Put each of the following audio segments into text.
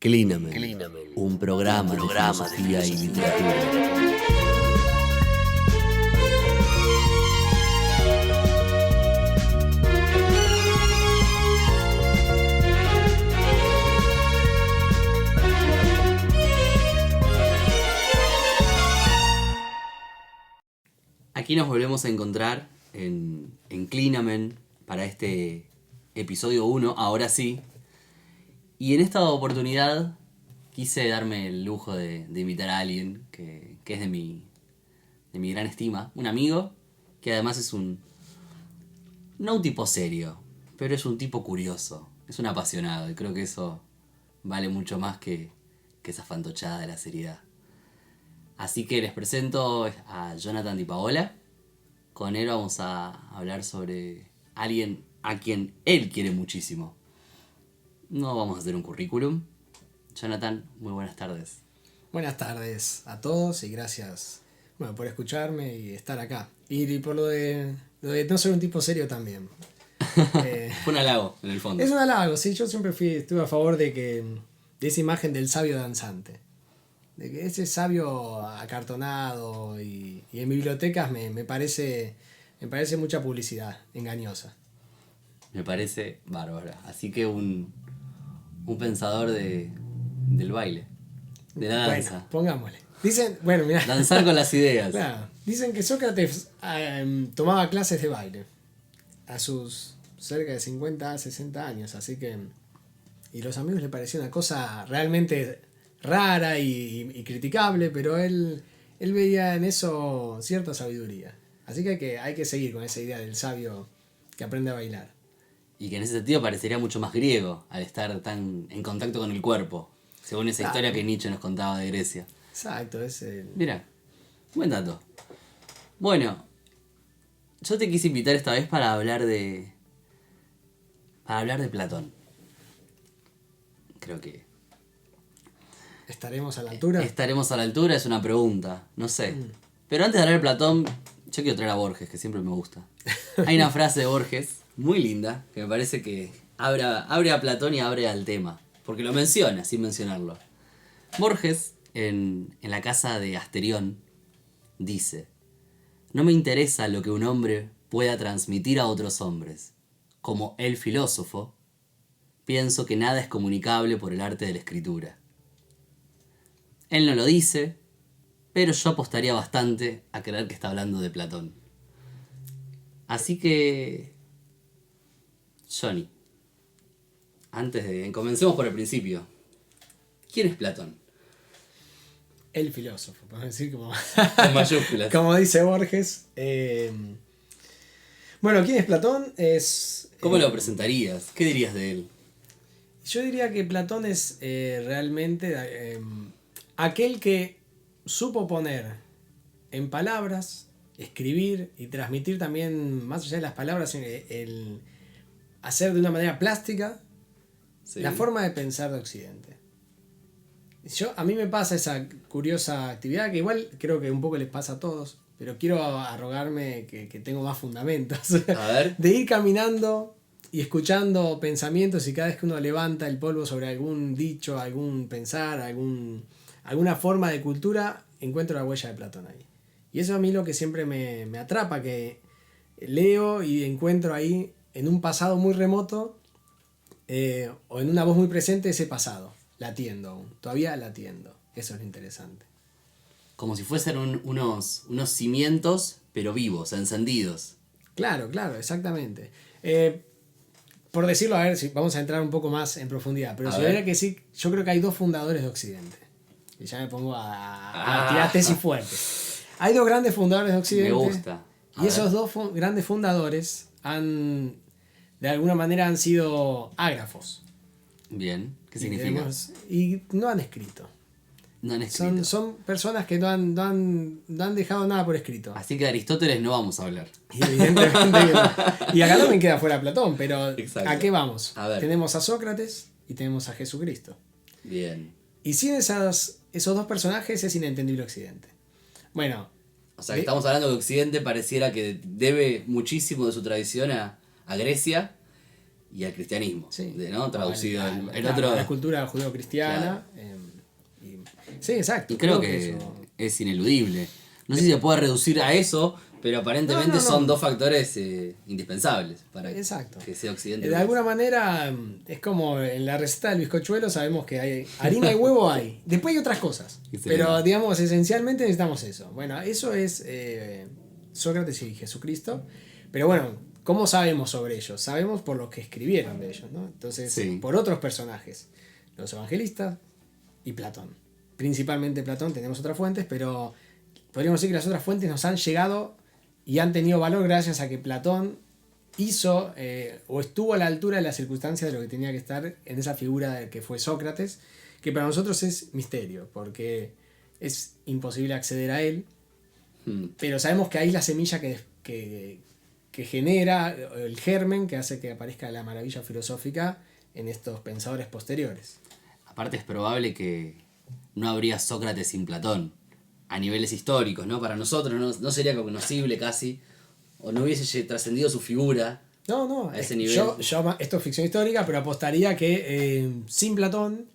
Clinamen, un programa de filosofía y literatura. Aquí nos volvemos a encontrar en Clinamen para este episodio 1, ahora sí. Y en esta oportunidad quise darme el lujo de invitar a alguien que es de mi gran estima. Un amigo que además es no un tipo serio, pero es un tipo curioso. Es un apasionado y creo que eso vale mucho más que esa fantochada de la seriedad. Así que les presento a Jonathan Di Paola. Con él vamos a hablar sobre alguien a quien él quiere muchísimo. No vamos a hacer un currículum. Jonathan, muy buenas tardes. Buenas tardes a todos y gracias por escucharme y estar acá. Y por lo de no ser un tipo serio también. Fue un halago, en el fondo. Es un halago, sí. Yo siempre estuve a favor de esa imagen del sabio danzante. De que ese sabio acartonado y en bibliotecas me parece mucha publicidad engañosa. Me parece bárbara. Así que un pensador del baile, de la danza. Bueno, pongámosle. Dicen, mirá. Danzar con las ideas. Claro, dicen que Sócrates tomaba clases de baile a sus cerca de 50, 60 años, así que... Y los amigos le pareció una cosa realmente rara y criticable, pero él veía en eso cierta sabiduría. Así que hay que seguir con esa idea del sabio que aprende a bailar. Y que en ese sentido parecería mucho más griego al estar tan en contacto con el cuerpo, según esa historia que Nietzsche nos contaba de Grecia. Exacto, Mira, buen dato. Bueno, yo te quise invitar esta vez para hablar de Platón. Creo que ¿Estaremos a la altura? ¿Estaremos a la altura? Es una pregunta, no sé. Pero antes de hablar de Platón, yo quiero traer a Borges, que siempre me gusta. Hay una frase de Borges muy linda, que me parece que abre a Platón y abre al tema. Porque lo menciona, sin mencionarlo. Borges, en la casa de Asterión, dice: no me interesa lo que un hombre pueda transmitir a otros hombres. Como el filósofo, pienso que nada es comunicable por el arte de la escritura. Él no lo dice, pero yo apostaría bastante a creer que está hablando de Platón. Así que... Johnny, comencemos por el principio. ¿Quién es Platón? El filósofo, podemos decir como... Con mayúsculas. Como dice Borges. ¿Quién es Platón? ¿Cómo lo presentarías? ¿Qué dirías de él? Yo diría que Platón es realmente aquel que supo poner en palabras, escribir y transmitir también, más allá de las palabras, el hacer de una manera plástica, sí, la forma de pensar de Occidente. A mí me pasa esa curiosa actividad que igual creo que un poco les pasa a todos, pero quiero arrogarme que tengo más fundamentos. A ver. De ir caminando y escuchando pensamientos, y cada vez que uno levanta el polvo sobre algún dicho, algún pensar, alguna forma de cultura, encuentro la huella de Platón ahí. Y eso a mí lo que siempre me atrapa, que leo y encuentro ahí en un pasado muy remoto o en una voz muy presente ese pasado. Latiendo aún, todavía latiendo. Eso es lo interesante. Como si fuesen unos cimientos, pero vivos, encendidos. Claro, exactamente. Por decirlo, a ver si vamos a entrar un poco más en profundidad, pero si hubiera que sí, yo creo que hay dos fundadores de Occidente. Y ya me pongo a tirar tesis fuertes. Hay dos grandes fundadores de Occidente. Me gusta. Y esos dos grandes fundadores de alguna manera han sido ágrafos. Bien, ¿qué significa? Y no han escrito. No han escrito. Son personas que no han dejado nada por escrito. Así que de Aristóteles no vamos a hablar. Y evidentemente no. Y acá también queda fuera Platón, pero exacto. ¿A qué vamos? A ver. Tenemos a Sócrates y tenemos a Jesucristo. Bien. Y sin esos dos personajes es inentendible Occidente. Bueno. O sea, que estamos hablando de Occidente, pareciera que debe muchísimo de su tradición a Grecia. y al cristianismo, Sí. ¿no? Traducido en Claro, otro... la cultura judeo-cristiana. Sí, exacto. Y creo que eso... es ineludible. No sé si se puede reducir a eso, pero aparentemente No. son dos factores indispensables para Exacto. que sea Occidente. De alguna manera, es como en la receta del bizcochuelo sabemos que hay harina y huevo hay. Después hay otras cosas. Excelente. Pero digamos, esencialmente necesitamos eso. Bueno, eso es Sócrates y Jesucristo. Pero bueno, ¿cómo sabemos sobre ellos? Sabemos por lo que escribieron de ellos, ¿no? Entonces, Sí. por otros personajes. Los evangelistas y Platón. Principalmente Platón, tenemos otras fuentes, pero podríamos decir que las otras fuentes nos han llegado y han tenido valor gracias a que Platón hizo o estuvo a la altura de las circunstancias de lo que tenía que estar en esa figura que fue Sócrates, que para nosotros es misterio, porque es imposible acceder a él, pero sabemos que ahí la semilla que genera el germen que hace que aparezca la maravilla filosófica en estos pensadores posteriores. Aparte es probable que no habría Sócrates sin Platón, a niveles históricos, ¿no? Para nosotros no sería cognoscible casi, o no hubiese trascendido su figura. No, a ese nivel. yo esto es ficción histórica, pero apostaría que sin Platón,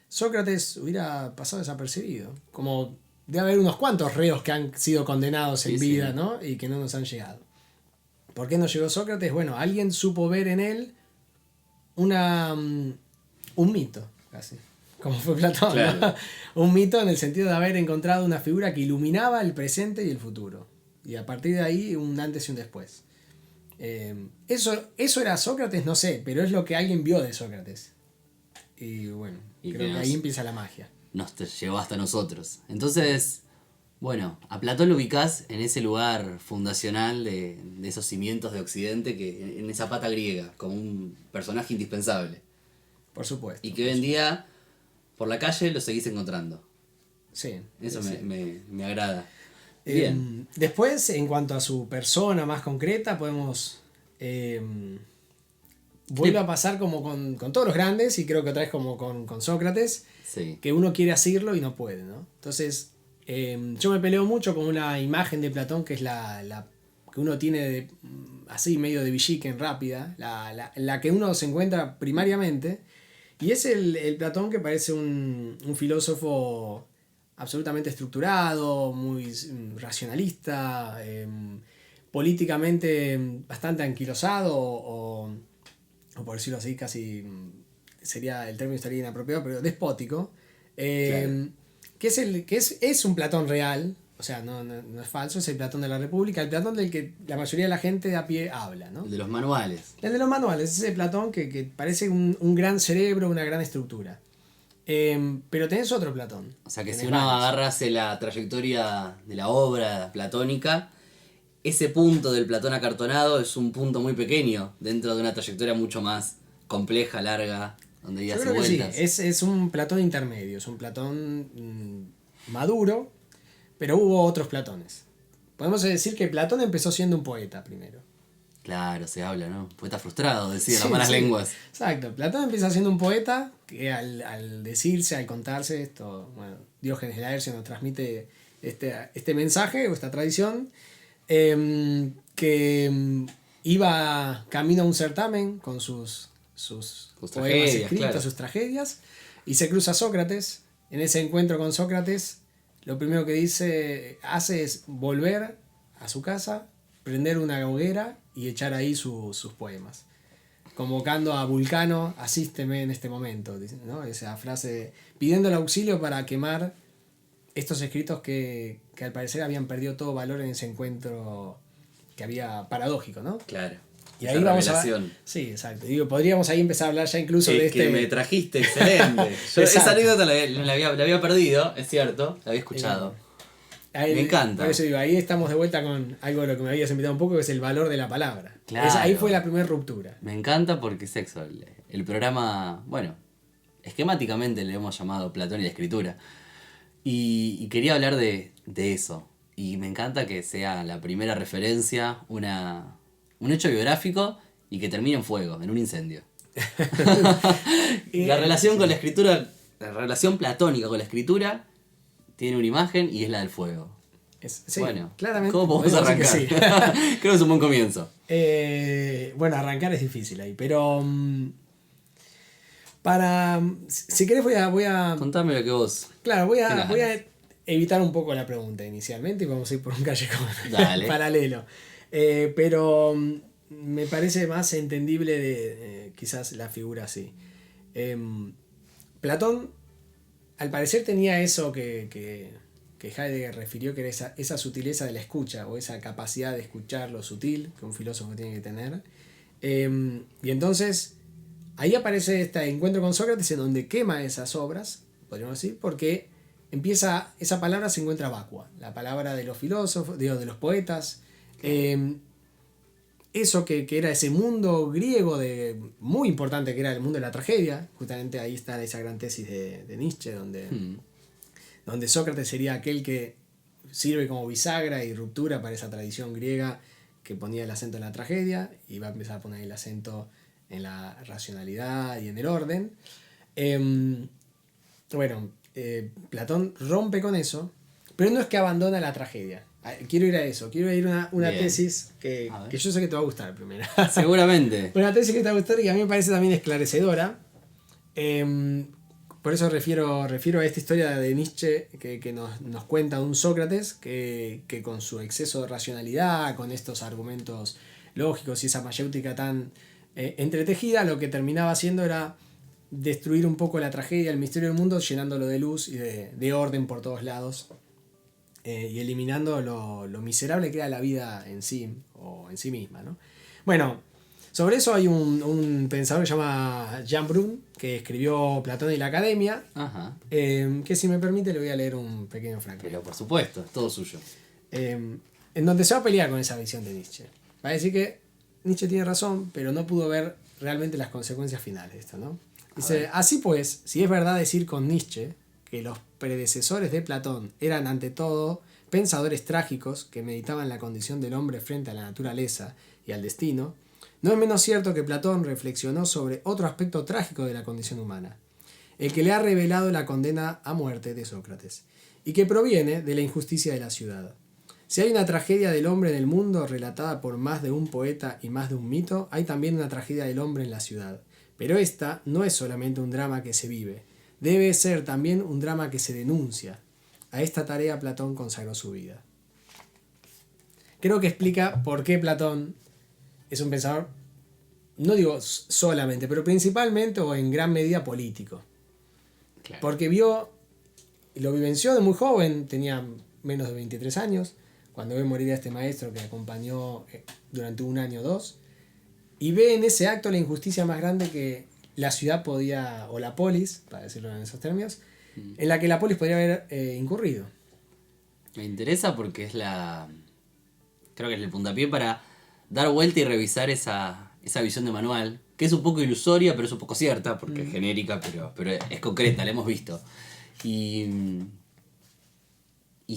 Sócrates hubiera pasado desapercibido. Como debe haber unos cuantos reos que han sido condenados en vida, sí. ¿no? Y que no nos han llegado. ¿Por qué no llegó Sócrates? Bueno, alguien supo ver en él un mito, casi. Como fue Platón, Claro. ¿no? Un mito en el sentido de haber encontrado una figura que iluminaba el presente y el futuro. Y a partir de ahí, un antes y un después. Eso era Sócrates, no sé, pero es lo que alguien vio de Sócrates. Y bueno, Y creo que ahí empieza la magia. Nos llegó hasta nosotros. Entonces, bueno, a Platón lo ubicás en ese lugar fundacional de esos cimientos de Occidente, que en esa pata griega, como un personaje indispensable. Por supuesto. Y que hoy en día, por la calle, lo seguís encontrando. Sí. Eso sí. me agrada. Bien. Después, en cuanto a su persona más concreta, podemos... vuelve a pasar como con todos los grandes, y creo que otra vez como con Sócrates, Sí. que uno quiere asirlo y no puede, ¿no? Entonces, yo me peleo mucho con una imagen de Platón que es la que uno tiene así medio de Villiquen rápida, la que uno se encuentra primariamente, y es el Platón que parece un filósofo absolutamente estructurado, muy racionalista, políticamente bastante anquilosado, o por decirlo así, casi sería el término estaría inapropiado, pero despótico, Claro. que es un Platón real, o sea, no es falso, es el Platón de la República, el Platón del que la mayoría de la gente de a pie habla, ¿no? El de los manuales. El de los manuales, ese Platón que parece un gran cerebro, una gran estructura. Pero tenés otro Platón. O sea que Tenés si uno varios. agarrase la trayectoria de la obra platónica, ese punto del Platón acartonado es un punto muy pequeño dentro de una trayectoria mucho más compleja, larga, donde Yo idas y creo que sí, vueltas. es un Platón intermedio, es un Platón maduro, pero hubo otros Platones. Podemos decir que Platón empezó siendo un poeta primero. Claro, se habla, ¿no? Poeta frustrado, decían Sí, las malas sí. lenguas. Exacto, Platón empieza siendo un poeta que al decirse, al contarse esto, bueno, Diógenes de Laercio nos transmite este mensaje o esta tradición, que iba camino a un certamen con sus poemas tragedias, escritos, claro. sus tragedias, y se cruza Sócrates. En ese encuentro con Sócrates, lo primero que hace es volver a su casa, prender una hoguera y echar ahí sus poemas, convocando a Vulcano, asísteme en este momento, ¿no? Esa frase, pidiendo el auxilio para quemar estos escritos que al parecer habían perdido todo valor en ese encuentro que había paradójico, ¿no? Claro. Y Esa ahí vamos revelación. a... Sí, exacto. Digo, podríamos ahí empezar a hablar ya incluso de Que este... me trajiste, excelente. Yo esa Exacto. anécdota la había perdido, es cierto, la había escuchado. Ahí, Me encanta. Por eso digo, ahí estamos de vuelta con algo de lo que me habías invitado un poco, que es el valor de la palabra. Claro. Ahí fue la primera ruptura. Me encanta porque es eso. El programa, bueno, esquemáticamente le hemos llamado Platón y la escritura. Y quería hablar de eso. Y me encanta que sea la primera referencia, un hecho biográfico y que termine en fuego, en un incendio. La relación con la escritura, la relación platónica con la escritura tiene una imagen y es la del fuego. Sí, bueno, claramente. ¿cómo podemos arrancar? Sí. Creo que es un buen comienzo. Bueno, arrancar es difícil ahí, pero si querés voy a Contame lo que vos claro, tengas voy ganas. a evitar un poco la pregunta inicialmente y vamos a ir por un callejón Dale. paralelo. Pero me parece más entendible quizás la figura así. Platón, al parecer, tenía eso que Heidegger refirió, que era esa sutileza de la escucha, o esa capacidad de escuchar lo sutil que un filósofo tiene que tener. Y entonces, ahí aparece este encuentro con Sócrates en donde quema esas obras, podríamos decir, porque esa palabra se encuentra vacua, la palabra de los filósofos, de los poetas. Eso que era ese mundo griego muy importante, que era el mundo de la tragedia. Justamente ahí está esa gran tesis de Nietzsche, donde Sócrates sería aquel que sirve como bisagra y ruptura para esa tradición griega que ponía el acento en la tragedia y va a empezar a poner el acento en la racionalidad y en el orden. Platón rompe con eso, pero no es que abandona la tragedia. Quiero ir a eso, quiero ir a una tesis que yo sé que te va a gustar primero. Seguramente. Una tesis que te va a gustar y que a mí me parece también esclarecedora. Por eso refiero a esta historia de Nietzsche que nos cuenta un Sócrates que con su exceso de racionalidad, con estos argumentos lógicos y esa mayéutica tan entretejida, lo que terminaba haciendo era destruir un poco la tragedia, el misterio del mundo, llenándolo de luz y de orden por todos lados, y eliminando lo miserable que era la vida en sí, o en sí misma, ¿no? Bueno, sobre eso hay un pensador que se llama Jean Brun, que escribió Platón y la Academia. Ajá. Que si me permite le voy a leer un pequeño fragmento. Pero por supuesto, es todo suyo. En donde se va a pelear con esa visión de Nietzsche. Va a decir que Nietzsche tiene razón, pero no pudo ver realmente las consecuencias finales de esto, ¿no? Dice, así pues, si es verdad decir con Nietzsche que los predecesores de Platón eran ante todo pensadores trágicos que meditaban la condición del hombre frente a la naturaleza y al destino, no es menos cierto que Platón reflexionó sobre otro aspecto trágico de la condición humana, el que le ha revelado la condena a muerte de Sócrates, y que proviene de la injusticia de la ciudad. Si hay una tragedia del hombre en el mundo relatada por más de un poeta y más de un mito, hay también una tragedia del hombre en la ciudad. Pero esta no es solamente un drama que se vive, debe ser también un drama que se denuncia. A esta tarea Platón consagró su vida. Creo que explica por qué Platón es un pensador, no digo solamente, pero principalmente o en gran medida político. Claro. Porque lo vivenció de muy joven, tenía menos de 23 años, cuando ve morir a este maestro que acompañó durante un año o dos, y ve en ese acto la injusticia más grande que la ciudad podía, o la polis, para decirlo en esos términos, en la que la polis podría haber incurrido. Me interesa porque creo que es el puntapié para dar vuelta y revisar esa visión de manual, que es un poco ilusoria, pero es un poco cierta, porque es genérica, pero es concreta, la hemos visto. Y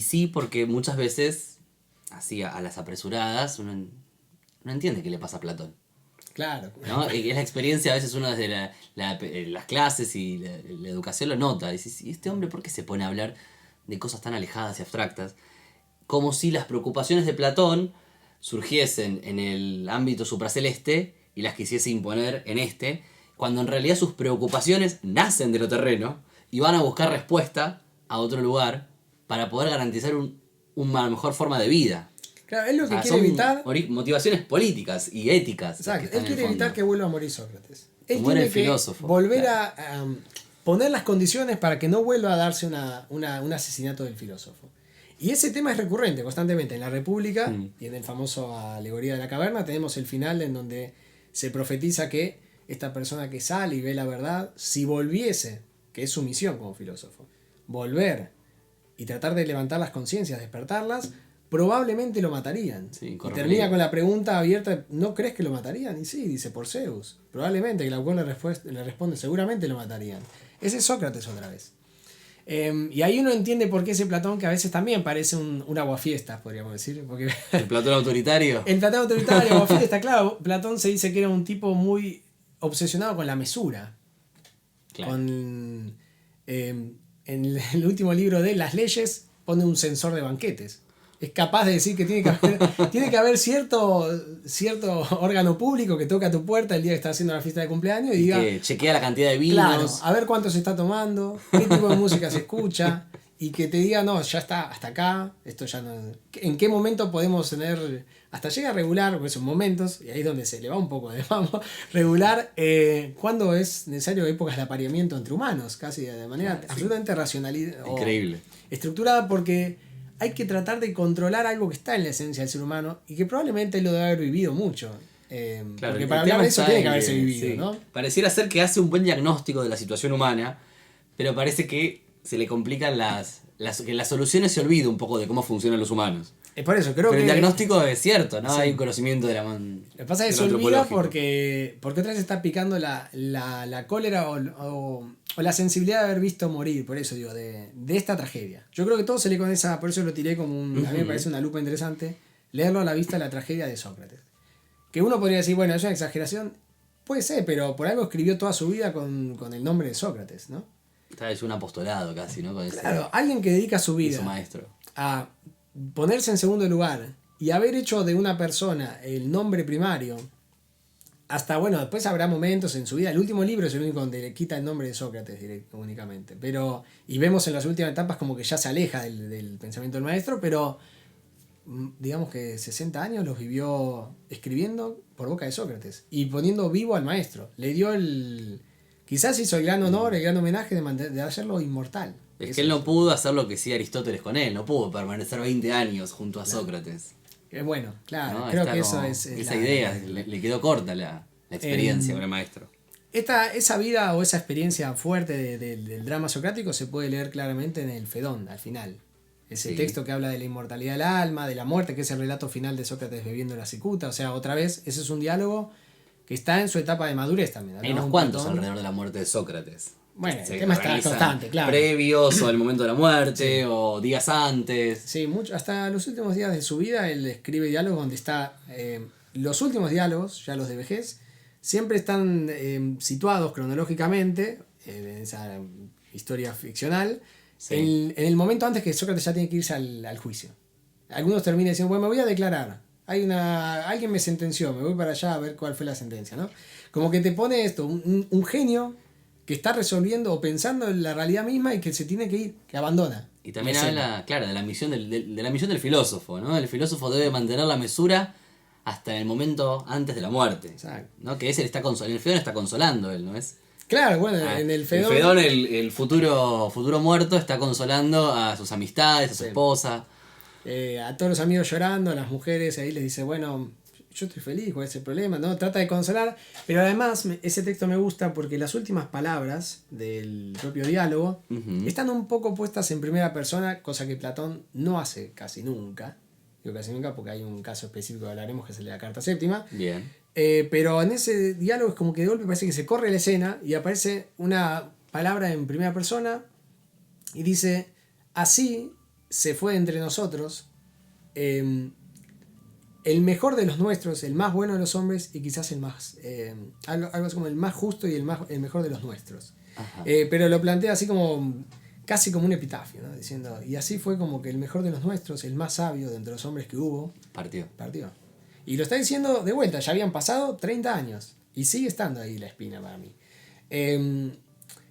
sí, porque muchas veces, así a las apresuradas, uno no entiende qué le pasa a Platón. Claro. ¿No? Es la experiencia, a veces uno desde las clases y la educación lo nota. Dices, ¿y este hombre por qué se pone a hablar de cosas tan alejadas y abstractas? Como si las preocupaciones de Platón surgiesen en el ámbito supraceleste y las quisiese imponer en este, cuando en realidad sus preocupaciones nacen de lo terreno y van a buscar respuesta a otro lugar para poder garantizar una mejor forma de vida. Claro, es lo que quiere son evitar. Motivaciones políticas y éticas. Exacto, él quiere evitar que vuelva a morir Sócrates. Él Muere tiene el filósofo, que volver claro. a poner las condiciones para que no vuelva a darse un asesinato del filósofo. Y ese tema es recurrente constantemente. En la República y en el famoso Alegoría de la Caverna tenemos el final en donde se profetiza que esta persona que sale y ve la verdad, si volviese, que es su misión como filósofo, volver y tratar de levantar las conciencias, despertarlas, probablemente lo matarían. Sí, y termina con la pregunta abierta, ¿no crees que lo matarían? Y sí, dice, por Zeus. Probablemente, que la autor le responde, seguramente lo matarían. Ese es Sócrates otra vez. Y ahí uno entiende por qué ese Platón, que a veces también parece un aguafiestas, podríamos decir. Porque ¿El Platón autoritario? el Platón autoritario, aguafiestas, claro. Platón se dice que era un tipo muy obsesionado con la mesura. Claro. En el último libro de Las Leyes pone un censor de banquetes. es capaz de decir que tiene que haber cierto órgano público que toca a tu puerta el día que estás haciendo la fiesta de cumpleaños y diga, que chequea la cantidad de vinos. claro, a ver cuánto se está tomando, qué tipo de música se escucha, y que te diga, no, ya está, hasta acá, esto ya no. ¿En qué momento podemos tener, hasta llega a regular, porque son momentos, y ahí es donde se le va un poco de vamos, regular cuándo es necesario épocas de apareamiento entre humanos, casi de manera absolutamente racional. Increíble. Estructurada, porque hay que tratar de controlar algo que está en la esencia del ser humano y que probablemente él lo debe haber vivido mucho. Claro, porque para hablar de eso tiene que haberse vivido, sí. ¿no? Pareciera ser que hace un buen diagnóstico de la situación humana, pero parece que se le complican que las soluciones se olvida un poco de cómo funcionan los humanos. Es por eso, creo pero que. el diagnóstico es cierto, ¿no? Sí. Hay un conocimiento de la Lo que pasa es que se olvida porque otra vez está picando la cólera o la sensibilidad de haber visto morir, por eso digo, de esta tragedia. Yo creo que todo se lee con esa, por eso lo tiré como a mí me parece una lupa interesante, leerlo a la vista de la tragedia de Sócrates. Que uno podría decir, bueno, es una exageración, puede ser, pero por algo escribió toda su vida con el nombre de Sócrates, ¿no? Esta vez un apostolado casi, ¿no? Con Claro, alguien que dedica su vida maestro. a ponerse en segundo lugar y haber hecho de una persona el nombre primario, hasta bueno, después habrá momentos en su vida, el último libro es el único donde le quita el nombre de Sócrates únicamente, pero, y vemos en las últimas etapas como que ya se aleja del pensamiento del maestro, pero digamos que 60 años los vivió escribiendo por boca de Sócrates y poniendo vivo al maestro, le dio quizás hizo el gran honor, el gran homenaje de hacerlo inmortal. Es que él no pudo hacer lo que hacía Aristóteles con él, no pudo permanecer 20 años junto a Sócrates. Bueno, claro, ¿no? creo que eso es esa idea, le quedó corta la experiencia con el maestro. Esa vida o esa experiencia fuerte del drama socrático se puede leer claramente en el Fedón, al final. Ese texto que habla de la inmortalidad del alma, de la muerte, que es el relato final de Sócrates bebiendo la cicuta. O sea, otra vez, ese es un diálogo que está en su etapa de madurez también. Hay unos cuantos alrededor de la muerte de Sócrates. Bueno, el tema está constante, claro. Previos o al momento de la muerte o días antes. Sí, hasta los últimos días de su vida él escribe diálogos donde está... los últimos diálogos, ya los de vejez, siempre están situados cronológicamente en esa historia ficcional en el momento antes que Sócrates ya tiene que irse al juicio. Algunos terminan diciendo, bueno, me voy a declarar. Alguien me sentenció, me voy para allá a ver cuál fue la sentencia, ¿no? Como que te pone esto, un genio que está resolviendo o pensando en la realidad misma y que se tiene que ir, que abandona. Y también habla, claro, de la misión de la misión del filósofo, ¿no? El filósofo debe mantener la mesura hasta el momento antes de la muerte. Exacto. ¿No? Que el Fedón está consolando él, ¿no es? Claro, bueno, en el Fedón... El Fedón, el futuro muerto, está consolando a sus amistades, a su esposa. A todos los amigos llorando, a las mujeres, ahí les dice, bueno, yo estoy feliz, ¿cuál es el problema? ¿No? Trata de consolar, pero además ese texto me gusta porque las últimas palabras del propio diálogo están un poco puestas en primera persona, cosa que Platón no hace casi nunca. Digo casi nunca porque hay un caso específico que hablaremos que es el de la carta séptima. Bien. Pero en ese diálogo es como que de golpe parece que se corre la escena y aparece una palabra en primera persona y dice, así se fue entre nosotros el mejor de los nuestros, el más bueno de los hombres y quizás el más, algo así como el más justo y el mejor de los nuestros. Pero lo plantea así como, casi como un epitafio, ¿no? Diciendo, y así fue como que el mejor de los nuestros, el más sabio de entre los hombres que hubo, partió. Y lo está diciendo de vuelta, ya habían pasado 30 años y sigue estando ahí la espina para mí.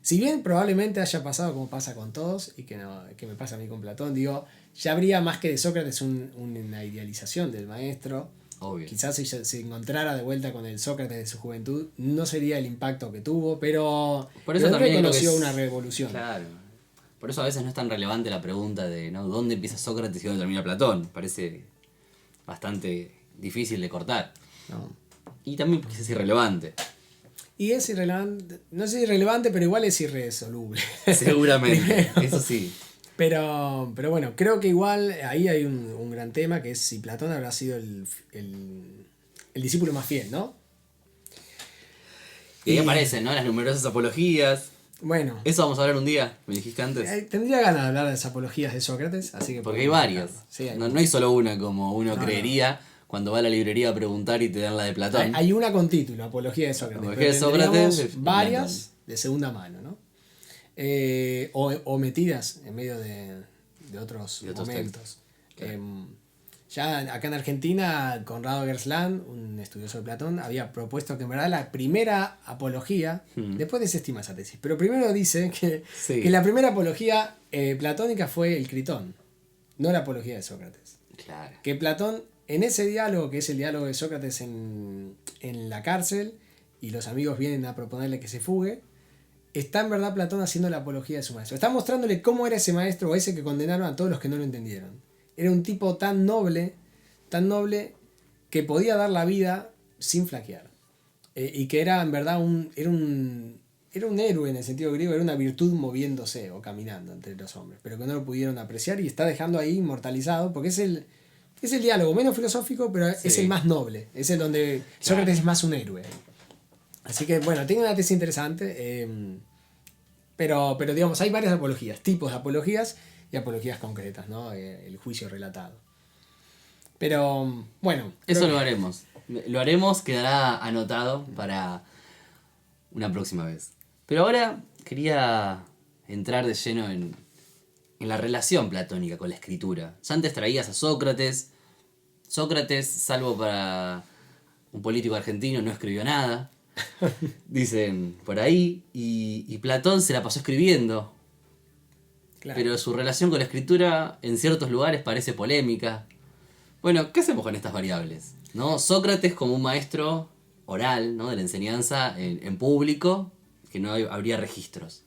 Si bien probablemente haya pasado como pasa con todos y que me pasa a mí con Platón, digo, ya habría más que de Sócrates una idealización del maestro. Obvio. Quizás si se encontrara de vuelta con el Sócrates de su juventud, no sería el impacto que tuvo, pero por eso también reconoció una revolución. Claro. Por eso a veces no es tan relevante la pregunta de, ¿no?, ¿dónde empieza Sócrates y dónde termina Platón? Parece bastante difícil de cortar. No. Y también porque es irrelevante. Y es irrelevante, no sé si irrelevante, pero igual es irresoluble. Seguramente, eso sí. Pero bueno, creo que igual ahí hay un gran tema, que es si Platón habrá sido el discípulo más fiel, ¿no? Y ahí aparecen, ¿no?, las numerosas apologías. Bueno. Eso vamos a hablar un día, me dijiste antes. Tendría ganas de hablar de las apologías de Sócrates, así que... Porque hay varias. Sí, no hay solo una como uno creería cuando va a la librería a preguntar y te dan la de Platón. Hay una con título, Apología de Sócrates. Apología de Sócrates. Varias de segunda mano, ¿no? O metidas en medio de otros momentos. Ya acá en Argentina, Conrado Gersland, un estudioso de Platón, había propuesto que en verdad la primera apología, después desestima esa tesis, pero primero dice que la primera apología platónica fue el Critón, no la apología de Sócrates. Claro. Que Platón, en ese diálogo, que es el diálogo de Sócrates en la cárcel, y los amigos vienen a proponerle que se fugue, está en verdad Platón haciendo la apología de su maestro. Está mostrándole cómo era ese maestro o ese que condenaron a todos los que no lo entendieron. Era un tipo tan noble, que podía dar la vida sin flaquear. Y que era en verdad era un héroe en el sentido griego, era una virtud moviéndose o caminando entre los hombres, pero que no lo pudieron apreciar y está dejando ahí inmortalizado, porque es el diálogo menos filosófico, pero es el más noble, es el donde Sócrates es más un héroe. Así que bueno, tiene una tesis interesante, pero digamos, hay varias apologías, tipos de apologías y apologías concretas, ¿no? El juicio relatado. Pero bueno. Eso lo haremos. Lo haremos, quedará anotado para una próxima vez. Pero ahora quería entrar de lleno en la relación platónica con la escritura. Ya antes traías a Sócrates. Sócrates, salvo para un político argentino, no escribió nada. Dicen por ahí. Y Platón se la pasó escribiendo. Claro. Pero su relación con la escritura en ciertos lugares parece polémica. Bueno, ¿qué hacemos con estas variables? ¿No? Sócrates como un maestro oral, ¿no? De la enseñanza en público, que no habría registros.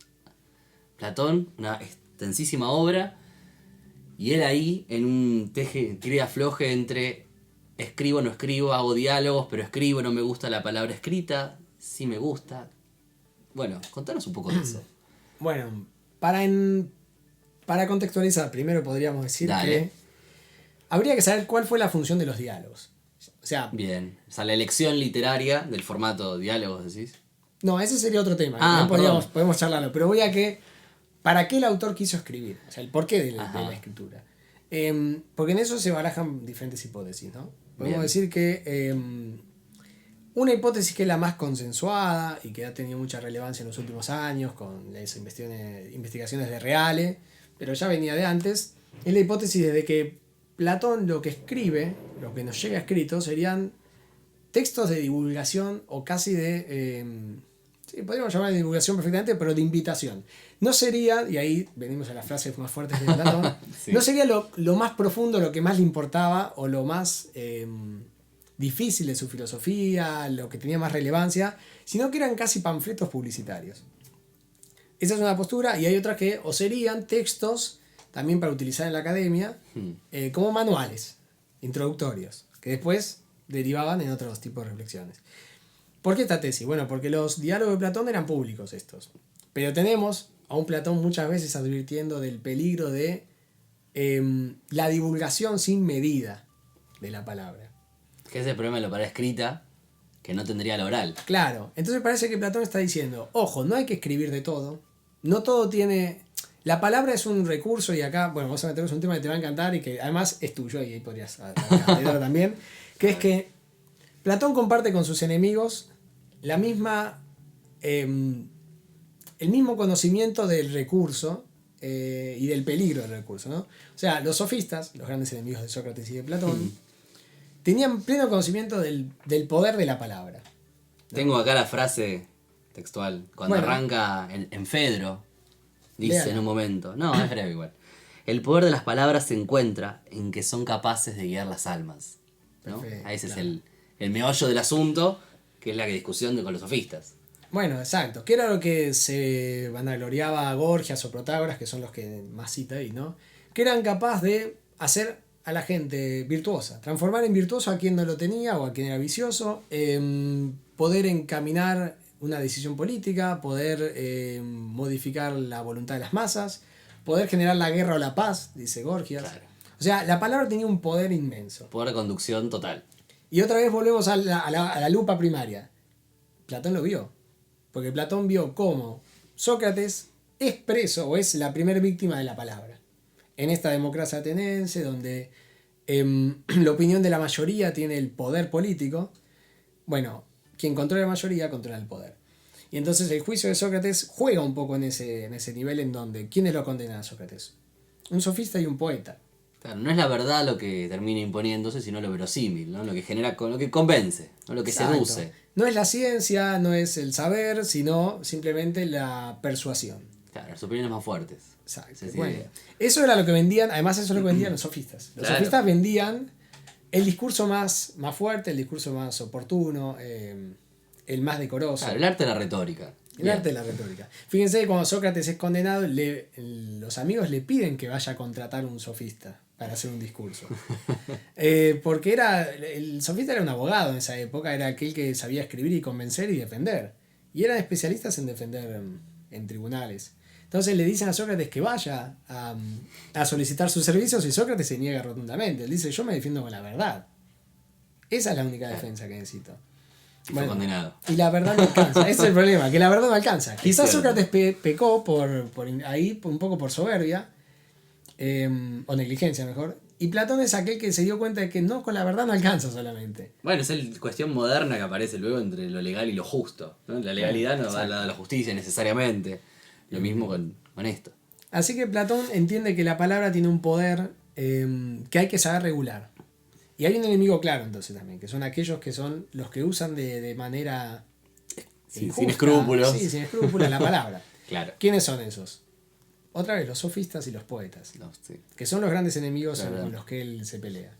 Platón, una extensísima obra, y él ahí en un tire afloje entre escribo, no escribo, hago diálogos, pero escribo, no me gusta la palabra escrita, sí me gusta. Bueno, contanos un poco de eso. Bueno, para contextualizar, primero podríamos decir que habría que saber cuál fue la función de los diálogos. O sea, bien, o sea, la elección literaria del formato diálogos, decís. No, ese sería otro tema. Podemos charlarlo, pero voy a que ¿para qué el autor quiso escribir? O sea, el porqué de la escritura. Porque en eso se barajan diferentes hipótesis, ¿no? Podemos decir que una hipótesis que es la más consensuada y que ha tenido mucha relevancia en los últimos años con las investigaciones de Reale, pero ya venía de antes, es la hipótesis de que Platón lo que escribe, lo que nos llega escrito, serían textos de divulgación o casi de... sí, podríamos llamar de divulgación perfectamente, pero de invitación. No sería, y ahí venimos a las frases más fuertes de Platón, sí. No sería lo más profundo, lo que más le importaba o lo más difícil de su filosofía, lo que tenía más relevancia, sino que eran casi panfletos publicitarios. Esa es una postura, y hay otras que o serían textos también para utilizar en la academia, como manuales introductorios, que después derivaban en otros tipos de reflexiones. ¿Por qué esta tesis? Bueno, porque los diálogos de Platón eran públicos estos, pero tenemos a un Platón muchas veces advirtiendo del peligro de la divulgación sin medida de la palabra. Que es el problema de la palabra escrita, que no tendría la oral. Claro, entonces parece que Platón está diciendo, ojo, no hay que escribir de todo, no todo tiene... La palabra es un recurso y acá, bueno, vamos a meternos un tema que te va a encantar y que además es tuyo y ahí podrías añadirlo también, que es que Platón comparte con sus enemigos la misma, el mismo conocimiento del recurso y del peligro del recurso, ¿no? O sea, los sofistas, los grandes enemigos de Sócrates y de Platón, tenían pleno conocimiento del poder de la palabra, ¿no? Tengo acá la frase textual, cuando arranca en Fedro. Dice en un momento, no, es breve igual. El poder de las palabras se encuentra en que son capaces de guiar las almas, ¿no? Perfecto, Ese es el meollo del asunto, que es la discusión con los sofistas. Bueno, exacto. Que era lo que se vanagloriaba a Gorgias o Protágoras, que son los que más cita ahí, ¿no? Que eran capaces de hacer a la gente virtuosa, transformar en virtuoso a quien no lo tenía o a quien era vicioso, poder encaminar una decisión política, poder modificar la voluntad de las masas, poder generar la guerra o la paz, dice Gorgias. Claro. O sea, la palabra tenía un poder inmenso. Poder de conducción total. Y otra vez volvemos a la lupa primaria. Platón lo vio. Porque Platón vio cómo Sócrates es preso o es la primera víctima de la palabra. En esta democracia ateniense, donde la opinión de la mayoría tiene el poder político, bueno, quien controla la mayoría controla el poder. Y entonces el juicio de Sócrates juega un poco en ese nivel en donde ¿quiénes lo condenan a Sócrates? Un sofista y un poeta. Claro, no es la verdad lo que termina imponiéndose, sino lo verosímil, ¿no? Lo que genera, lo que convence, ¿no? Lo que Exacto. seduce. No es la ciencia, no es el saber, sino simplemente la persuasión. Claro, las opiniones más fuertes. Exacto. Sí, sí. Bueno, eso era lo que vendían, además eso es lo que vendían los sofistas. Los Claro. sofistas vendían el discurso más fuerte, el discurso más oportuno, el más decoroso. Claro, el arte de la retórica. El arte de la retórica. Fíjense que cuando Sócrates es condenado, los amigos le piden que vaya a contratar un sofista para hacer un discurso. Porque el sofista era un abogado en esa época, era aquel que sabía escribir y convencer y defender. Y eran especialistas en defender en tribunales. Entonces le dicen a Sócrates que vaya a solicitar sus servicios y Sócrates se niega rotundamente. Él dice, yo me defiendo con la verdad. Esa es la única defensa que necesito. Y fue condenado. Y la verdad no alcanza. Ese es el problema, que la verdad no alcanza. Quizás cierto. Sócrates pecó ahí un poco por soberbia, o negligencia mejor. Y Platón es aquel que se dio cuenta de que no, con la verdad no alcanza solamente. Bueno, es la cuestión moderna que aparece luego entre lo legal y lo justo, ¿no? La legalidad no va al lado de la justicia necesariamente. Lo mismo con esto. Así que Platón entiende que la palabra tiene un poder que hay que saber regular. Y hay un enemigo claro entonces también, que son aquellos que son los que usan de manera Sí, injusta, sin escrúpulos. Sí, sin escrúpulos la palabra. Claro. ¿Quiénes son esos? Otra vez, los sofistas y los poetas, No, sí. que son los grandes enemigos Claro. con los que él se pelea.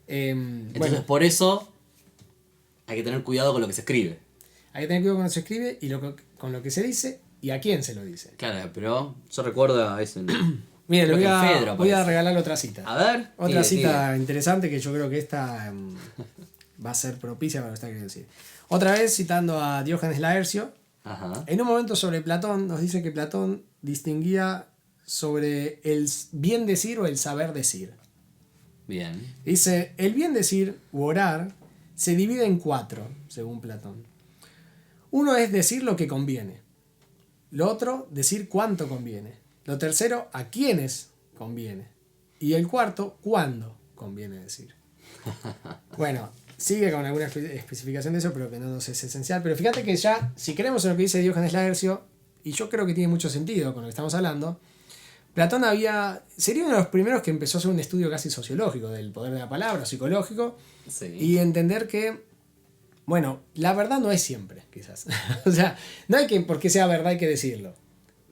Entonces, Bueno, por eso hay que tener cuidado con lo que se escribe. hay que tener cuidado con lo que se escribe y con lo que se dice y a quién se lo dice. Claro, pero yo recuerdo a eso. Mire, le Creo voy que en a, Fedro voy a aparece. regalar otra cita. A ver. Otra tire, cita tire. interesante que yo creo que esta va a ser propicia para lo que está queriendo decir. Otra vez citando a Diógenes Laercio, Ajá. en un momento sobre Platón nos dice que Platón distinguía sobre el bien decir o el saber decir. Bien. Dice, el bien decir u orar se divide en 4, según Platón. Uno es decir lo que conviene. Lo otro, decir cuánto conviene. Lo tercero, a quiénes conviene. Y el cuarto, cuándo conviene decir. Bueno, sigue con alguna especificación de eso, pero que no nos es esencial. Pero fíjate que ya, si creemos en lo que dice Diógenes Laercio, y yo creo que tiene mucho sentido con lo que estamos hablando, Platón sería uno de los primeros que empezó a hacer un estudio casi sociológico del poder de la palabra, psicológico, Sí. y entender que, bueno, la verdad no es siempre, quizás. O sea, no hay que, porque sea verdad hay que decirlo.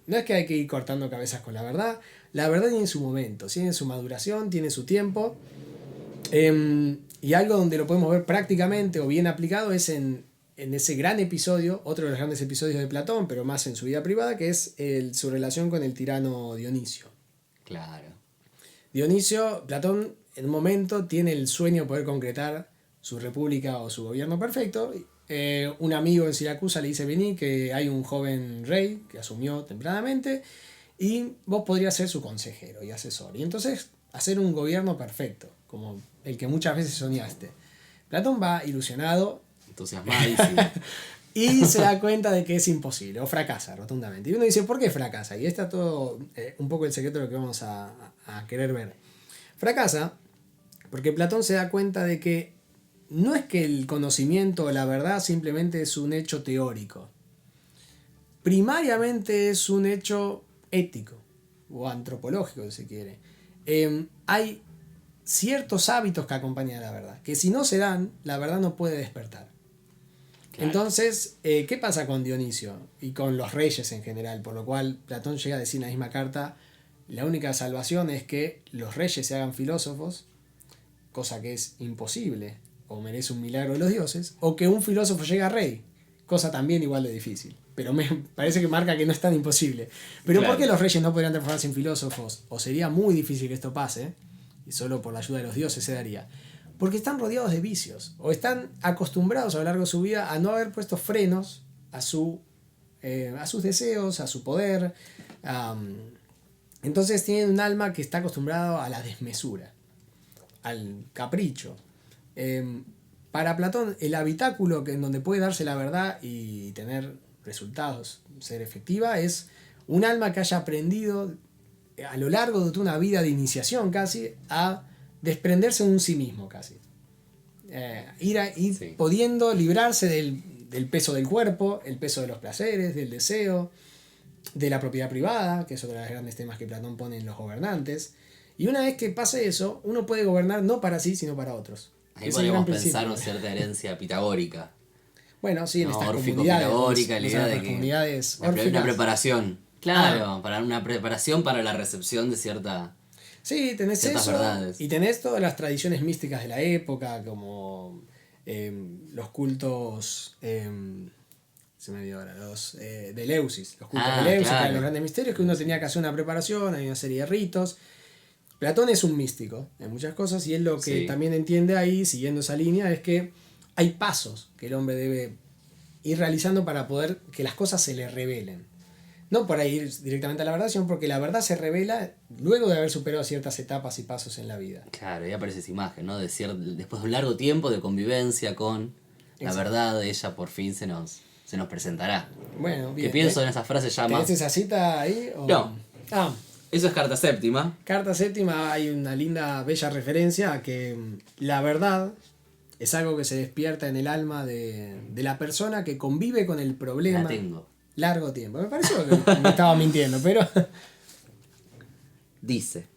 No es que hay que ir cortando cabezas con la verdad. La verdad tiene su momento, tiene su maduración, tiene su tiempo. Y algo donde lo podemos ver prácticamente o bien aplicado es en ese gran episodio, otro de los grandes episodios de Platón, pero más en su vida privada, que es su relación con el tirano Dionisio. Claro. Dionisio, Platón, en un momento tiene el sueño de poder concretar su república o su gobierno perfecto. Un amigo en Siracusa le dice, vení, que hay un joven rey que asumió tempranamente y vos podrías ser su consejero y asesor. Y entonces hacer un gobierno perfecto, como el que muchas veces soñaste. Platón va ilusionado Entusiasmadísimo. y se da cuenta de que es imposible, o fracasa rotundamente. Y uno dice, ¿por qué fracasa? Y está todo un poco el secreto de lo que vamos a querer ver. Fracasa porque Platón se da cuenta de que no es que el conocimiento o la verdad simplemente es un hecho teórico. Primariamente es un hecho ético o antropológico, si se quiere. Hay ciertos hábitos que acompañan a la verdad, que si no se dan, la verdad no puede despertar. Claro. Entonces, ¿qué pasa con Dionisio y con los reyes en general? Por lo cual Platón llega a decir en la misma carta, la única salvación es que los reyes se hagan filósofos, cosa que es imposible, o merece un milagro de los dioses, o que un filósofo llegue a rey, cosa también igual de difícil. Pero me parece que marca que no es tan imposible. Pero Claro. ¿por qué los reyes no podrían transformarse en filósofos? O sería muy difícil que esto pase, y solo por la ayuda de los dioses se daría. Porque están rodeados de vicios, o están acostumbrados a lo largo de su vida a no haber puesto frenos a sus deseos, a su poder. Entonces tienen un alma que está acostumbrado a la desmesura, al capricho. Para Platón, el habitáculo en donde puede darse la verdad y tener resultados, ser efectiva, es un alma que haya aprendido a lo largo de toda una vida de iniciación casi a desprenderse de un sí mismo casi. Ir Sí. pudiendo librarse del peso del cuerpo, el peso de los placeres, del deseo, de la propiedad privada, que es otro de los grandes temas que Platón pone en los gobernantes, Y una vez que pase eso, uno puede gobernar no para sí, sino para otros. Ahí Ese es el gran podríamos pensar principio. en cierta herencia pitagórica. Bueno, sí, en No, estas comunidades. órfico-pitagórica, la idea de Las que comunidades una órficas. preparación. Claro, para una preparación para la recepción de cierta... Sí, tenés ciertas eso. verdades. Y tenés todas las tradiciones místicas de la época, como los cultos. Se me olvidó ahora, los de Eleusis. Los cultos de Eleusis, claro. que eran los grandes misterios, que uno tenía que hacer una preparación, hay una serie de ritos. Platón es un místico en muchas cosas, y él lo que Sí. también entiende ahí, siguiendo esa línea, es que hay pasos que el hombre debe ir realizando para poder que las cosas se le revelen. No para ir directamente a la verdad, sino porque la verdad se revela luego de haber superado ciertas etapas y pasos en la vida. Claro, ahí aparece esa imagen, ¿no? Después de un largo tiempo de convivencia con la Exacto. verdad, ella por fin se nos presentará. Bueno, bien. ¿Qué pienso en esa frase ya más? ¿Tenés esa cita ahí? O... No. Ah, Eso es carta séptima. carta séptima, hay una linda, bella referencia a que la verdad es algo que se despierta en el alma de la persona que convive con el problema. La tengo. Largo tiempo. Me pareció que me estaba mintiendo, pero... Dice,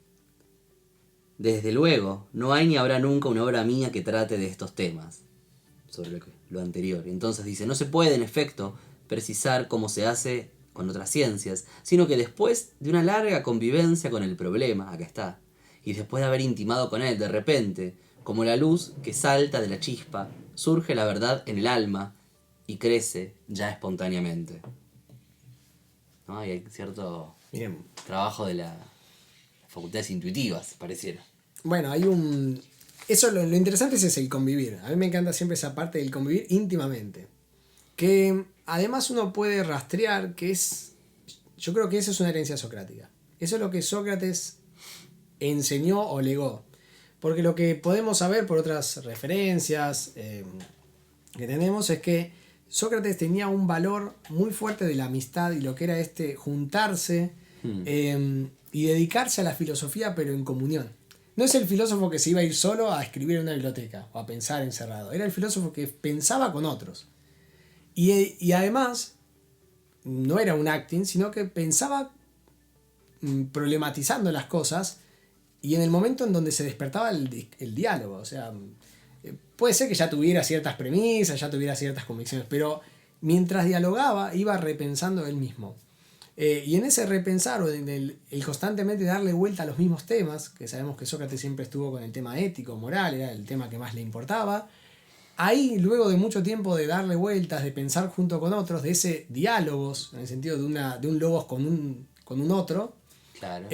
desde luego, no hay ni habrá nunca una obra mía que trate de estos temas, sobre lo anterior. Entonces dice, no se puede, en efecto, precisar cómo se hace con otras ciencias, sino que después de una larga convivencia con el problema, acá está, y después de haber intimado con él, de repente, como la luz que salta de la chispa, surge la verdad en el alma y crece ya espontáneamente. ¿No? Y hay cierto Bien. trabajo de las facultades intuitivas, pareciera. Bueno, hay un... Eso lo interesante es el convivir. A mí me encanta siempre esa parte del convivir íntimamente. Que además uno puede rastrear que es... Yo creo que eso es una herencia socrática. Eso es lo que Sócrates enseñó o legó. Porque lo que podemos saber por otras referencias que tenemos es que Sócrates tenía un valor muy fuerte de la amistad y lo que era juntarse y dedicarse a la filosofía, pero en comunión. No es el filósofo que se iba a ir solo a escribir en una biblioteca o a pensar encerrado. Era el filósofo que pensaba con otros. Y además, no era un acting, sino que pensaba problematizando las cosas y en el momento en donde se despertaba el diálogo. O sea, puede ser que ya tuviera ciertas premisas, ya tuviera ciertas convicciones, pero mientras dialogaba iba repensando él mismo. Y en ese repensar o en el constantemente darle vuelta a los mismos temas, que sabemos que Sócrates siempre estuvo con el tema ético, moral, era el tema que más le importaba, ahí luego de mucho tiempo de darle vueltas, de pensar junto con otros, de ese diálogos, en el sentido de un logos con un otro, Claro.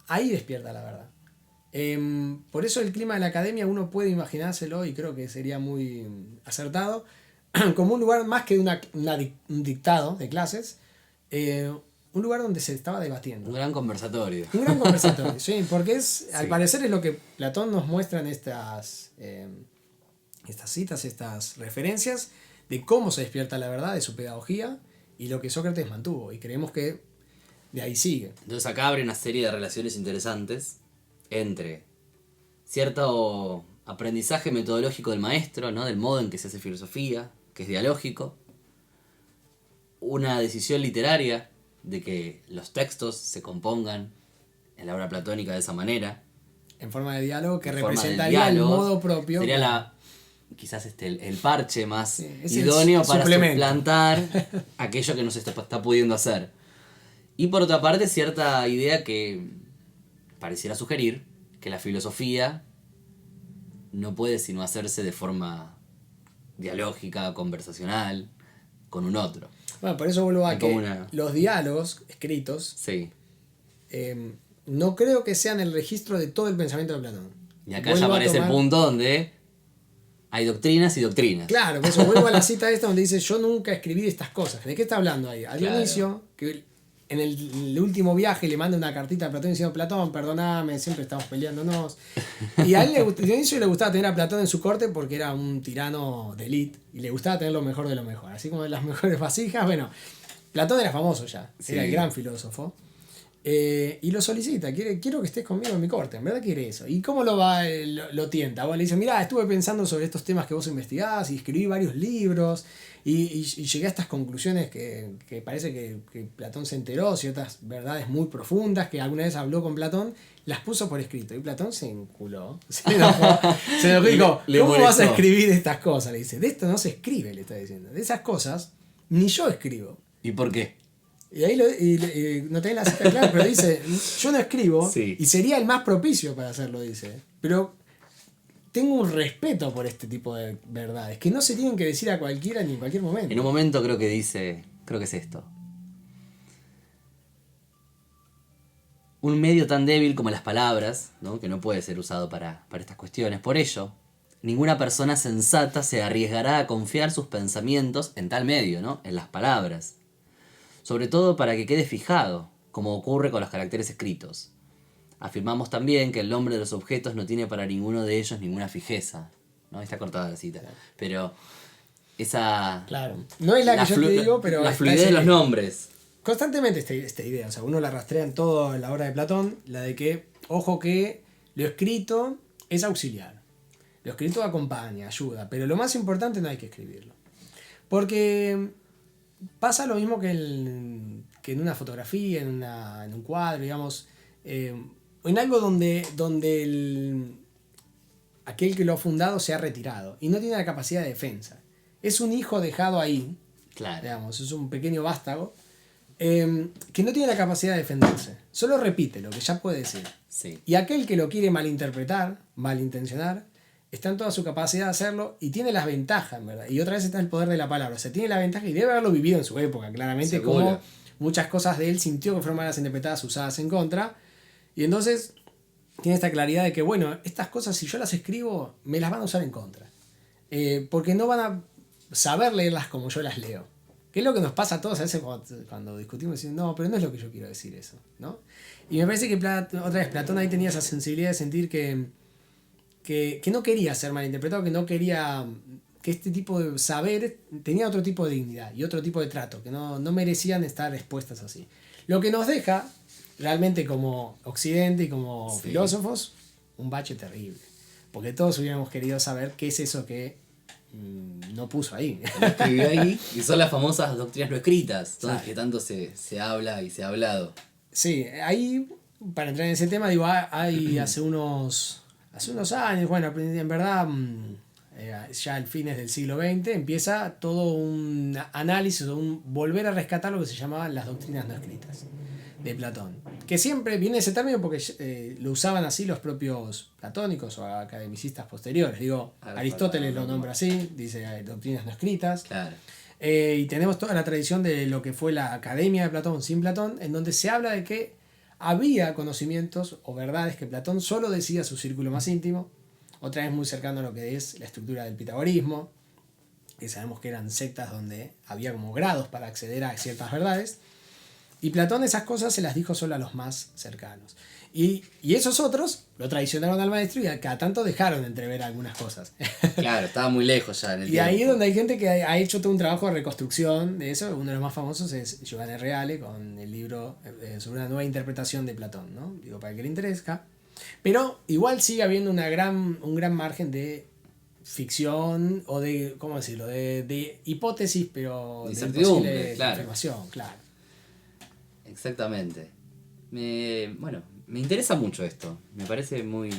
ahí despierta la verdad. Por eso el clima de la academia uno puede imaginárselo, y creo que sería muy acertado, como un lugar más que un dictado de clases, un lugar donde se estaba debatiendo. Un gran conversatorio. Un gran conversatorio, sí, porque al Sí. parecer es lo que Platón nos muestra en estas citas, estas referencias, de cómo se despierta la verdad, de su pedagogía, y lo que Sócrates mantuvo, y creemos que de ahí sigue. Entonces acá abre una serie de relaciones interesantes entre cierto aprendizaje metodológico del maestro, ¿no? Del modo en que se hace filosofía, que es dialógico, una decisión literaria de que los textos se compongan en la obra platónica de esa manera, En forma de diálogo que en forma de representaría el diálogos. modo propio. Sería quizás el parche más Sí, es el idóneo para suplemento. suplantar aquello que no se está pudiendo hacer. Y por otra parte, cierta idea que pareciera sugerir que la filosofía no puede sino hacerse de forma dialógica, conversacional, con un otro. Bueno, por eso vuelvo a Hay que como una- los diálogos escritos Sí. no creo que sean el registro de todo el pensamiento de Platón. Y acá Vuelvo ya a aparece el tomar- punto donde hay doctrinas y doctrinas. Claro, por eso vuelvo a la cita esta donde dice: yo nunca escribí estas cosas. ¿De qué está hablando ahí? A Claro. Dionisio, que en el último viaje le manda una cartita a Platón diciendo: Platón, perdóname, siempre estamos peleándonos. Y a Dionisio le gustaba tener a Platón en su corte porque era un tirano de élite y le gustaba tener lo mejor de lo mejor. Así como de las mejores vasijas. Bueno, Platón era famoso ya, Sí. era el gran filósofo. Y lo solicita, quiero que estés conmigo en mi corte, en verdad quiere eso. ¿Y cómo lo tienta? Bueno, le dice, mirá, estuve pensando sobre estos temas que vos investigás y escribí varios libros y llegué a estas conclusiones que parece que Platón se enteró, ciertas verdades muy profundas que alguna vez habló con Platón, las puso por escrito. Y Platón se enculó, se enojó y dijo, ¿cómo vas a escribir estas cosas? Le dice, de esto no se escribe, le está diciendo. De esas cosas, ni yo escribo. ¿Y por qué? Y ahí no tenés la cita clara, pero dice, yo no escribo Sí. y sería el más propicio para hacerlo, dice. Pero tengo un respeto por este tipo de verdades, que no se tienen que decir a cualquiera ni en cualquier momento. En un momento creo que es esto. Un medio tan débil como las palabras, ¿no? Que no puede ser usado para estas cuestiones. Por ello, ninguna persona sensata se arriesgará a confiar sus pensamientos en tal medio, ¿no? En las palabras. Sobre todo para que quede fijado, como ocurre con los caracteres escritos. Afirmamos también que el nombre de los objetos no tiene para ninguno de ellos ninguna fijeza. ¿No? Está cortada la cita. Pero esa... Claro. No es la que yo te digo, pero... La fluidez de los nombres. Constantemente esta idea, o sea, uno la rastrea en toda la obra de Platón, la de que, ojo que lo escrito es auxiliar. Lo escrito acompaña, ayuda, pero lo más importante no hay que escribirlo. Porque pasa lo mismo que en una fotografía, en un cuadro, digamos, en algo donde aquel que lo ha fundado se ha retirado y no tiene la capacidad de defensa. Es un hijo dejado ahí, Claro. digamos, es un pequeño vástago, que no tiene la capacidad de defenderse. Solo repite lo que ya puede decir. Sí. Y aquel que lo quiere malinterpretar, malintencionar, está en toda su capacidad de hacerlo y tiene las ventajas, ¿verdad? Y otra vez está el poder de la palabra. O sea, tiene la ventaja y debe haberlo vivido en su época, claramente, Seguro. como muchas cosas de él sintió que fueron malas interpretadas, usadas en contra. Y entonces tiene esta claridad de que, bueno, estas cosas si yo las escribo, me las van a usar en contra. Porque no van a saber leerlas como yo las leo. Que es lo que nos pasa a todos a veces cuando discutimos, decimos, no, pero no es lo que yo quiero decir eso, ¿no? Y me parece que otra vez Platón ahí tenía esa sensibilidad de sentir que no quería ser malinterpretado, que no quería, que este tipo de saber tenía otro tipo de dignidad y otro tipo de trato, que no merecían estar expuestas así. Lo que nos deja realmente como Occidente y como filósofos un bache terrible, porque todos hubiéramos querido saber qué es eso que no puso ahí. Lo escribió ahí y son las famosas doctrinas no escritas, todas Claro. que tanto se habla y se ha hablado. Sí, ahí, para entrar en ese tema, digo, hay hace unos años, bueno, en verdad, ya al fines del siglo XX, empieza todo un análisis, un volver a rescatar lo que se llamaban las doctrinas no escritas de Platón. Que siempre viene ese término porque lo usaban así los propios platónicos o academicistas posteriores. Digo, Aristóteles lo nombra así, dice doctrinas no escritas. Claro. Y tenemos toda la tradición de lo que fue la Academia de Platón sin Platón, en donde se habla de que había conocimientos o verdades que Platón solo decía a su círculo más íntimo, otra vez muy cercano a lo que es la estructura del pitagorismo, que sabemos que eran sectas donde había como grados para acceder a ciertas verdades, y Platón esas cosas se las dijo solo a los más cercanos. Y esos otros lo traicionaron al maestro y cada tanto dejaron de entrever algunas cosas. Claro, estaba muy lejos ya en el Y tiempo. ahí es donde hay gente que ha hecho todo un trabajo de reconstrucción de eso. Uno de los más famosos es Giovanni Reale con el libro sobre una nueva interpretación de Platón, ¿no? Digo, para el que le interesa. Pero igual sigue habiendo un gran margen de ficción o de, ¿cómo decirlo? De hipótesis, pero de Incertidumbre, imposible claro. confirmación, claro. Exactamente. Me interesa mucho esto. Me parece muy,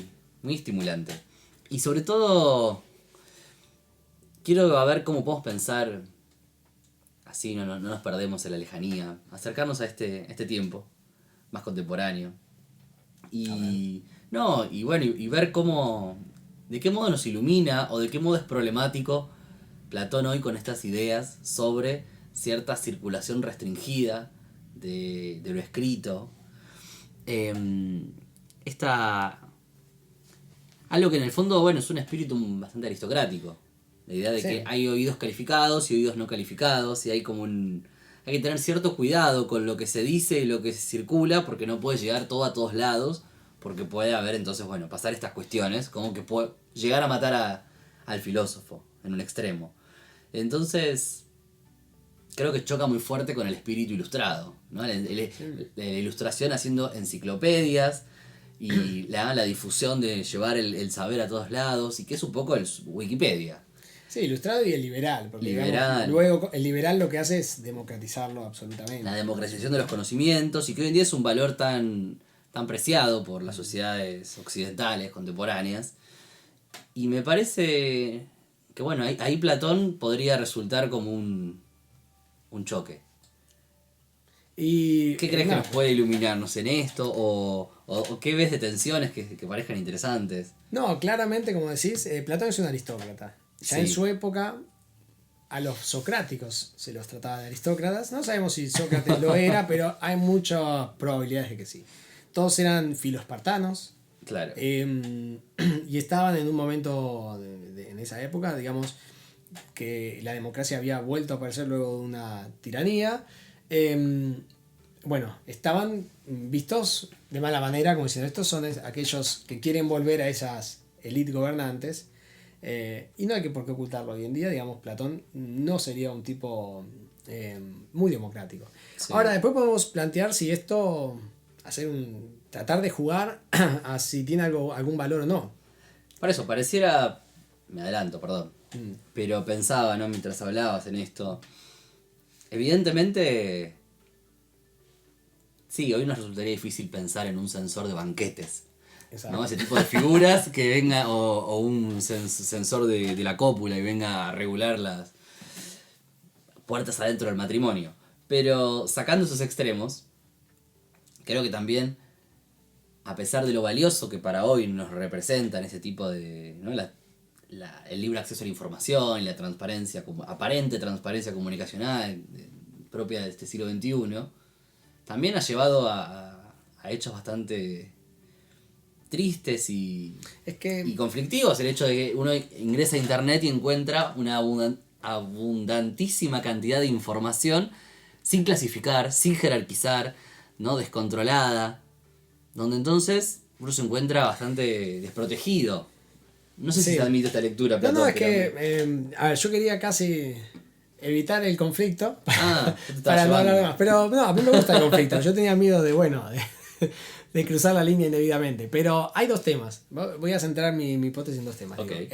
muy estimulante. Y sobre todo, quiero ver cómo podemos pensar, así no nos perdemos en la lejanía, acercarnos a este tiempo más contemporáneo. Y ver cómo, de qué modo nos ilumina o de qué modo es problemático Platón hoy con estas ideas sobre cierta circulación restringida de lo escrito. Algo que en el fondo, bueno, es un espíritu bastante aristocrático. La idea de que hay oídos calificados y oídos no calificados, y hay como hay que tener cierto cuidado con lo que se dice y lo que se circula, porque no puede llegar todo a todos lados, porque puede haber entonces, bueno, pasar estas cuestiones, como que puede llegar a matar al filósofo en un extremo. Entonces, creo que choca muy fuerte con el espíritu ilustrado, ¿no? La ilustración haciendo enciclopedias y la difusión de llevar el saber a todos lados, y que es un poco el Wikipedia. Sí, ilustrado y el liberal, porque Liberal. digamos, luego el liberal lo que hace es democratizarlo absolutamente. La democratización de los conocimientos, y que hoy en día es un valor tan preciado por las sociedades occidentales contemporáneas. Y me parece que bueno, ahí Platón podría resultar como un choque. Y, ¿Qué crees que nos puede iluminarnos en esto? ¿O qué ves de tensiones que parezcan interesantes? No, claramente, como decís, Platón es un aristócrata. Ya Sí. en su época, a los socráticos se los trataba de aristócratas. No sabemos si Sócrates lo era, pero hay muchas probabilidades de que sí. Todos eran filoespartanos. Claro. Y estaban en un momento en esa época, digamos, que la democracia había vuelto a aparecer luego de una tiranía. Bueno, estaban vistos de mala manera, como diciendo, estos son aquellos que quieren volver a esas élites gobernantes. Y no hay que por qué ocultarlo hoy en día, digamos, Platón no sería un tipo muy democrático. Sí. Ahora, después podemos plantear si esto, tratar de jugar a si tiene algún valor o no. Por eso, pareciera... Me adelanto, perdón. Pero pensaba, ¿no? Mientras hablabas en esto. Evidentemente... Sí, hoy nos resultaría difícil pensar en un censor de banquetes. Exacto. ¿No? Ese tipo de figuras que venga, o un censor de la cópula y venga a regular las puertas adentro del matrimonio. Pero sacando esos extremos, creo que también, a pesar de lo valioso que para hoy nos representan ese tipo de... ¿no? El libre acceso a la información y la transparencia, aparente transparencia comunicacional propia de este siglo XXI, también ha llevado a hechos bastante tristes y conflictivos. El hecho de que uno ingresa a internet y encuentra una abundantísima cantidad de información sin clasificar, sin jerarquizar, ¿no? Descontrolada, donde entonces uno se encuentra bastante desprotegido. No sé si se admite esta lectura, Platón. No, es que, a ver, yo quería casi evitar el conflicto para no hablar de más. Pero no, a mí me gusta el conflicto. Yo tenía miedo de cruzar la línea indebidamente. Pero hay dos temas. Voy a centrar mi hipótesis en dos temas. Okay.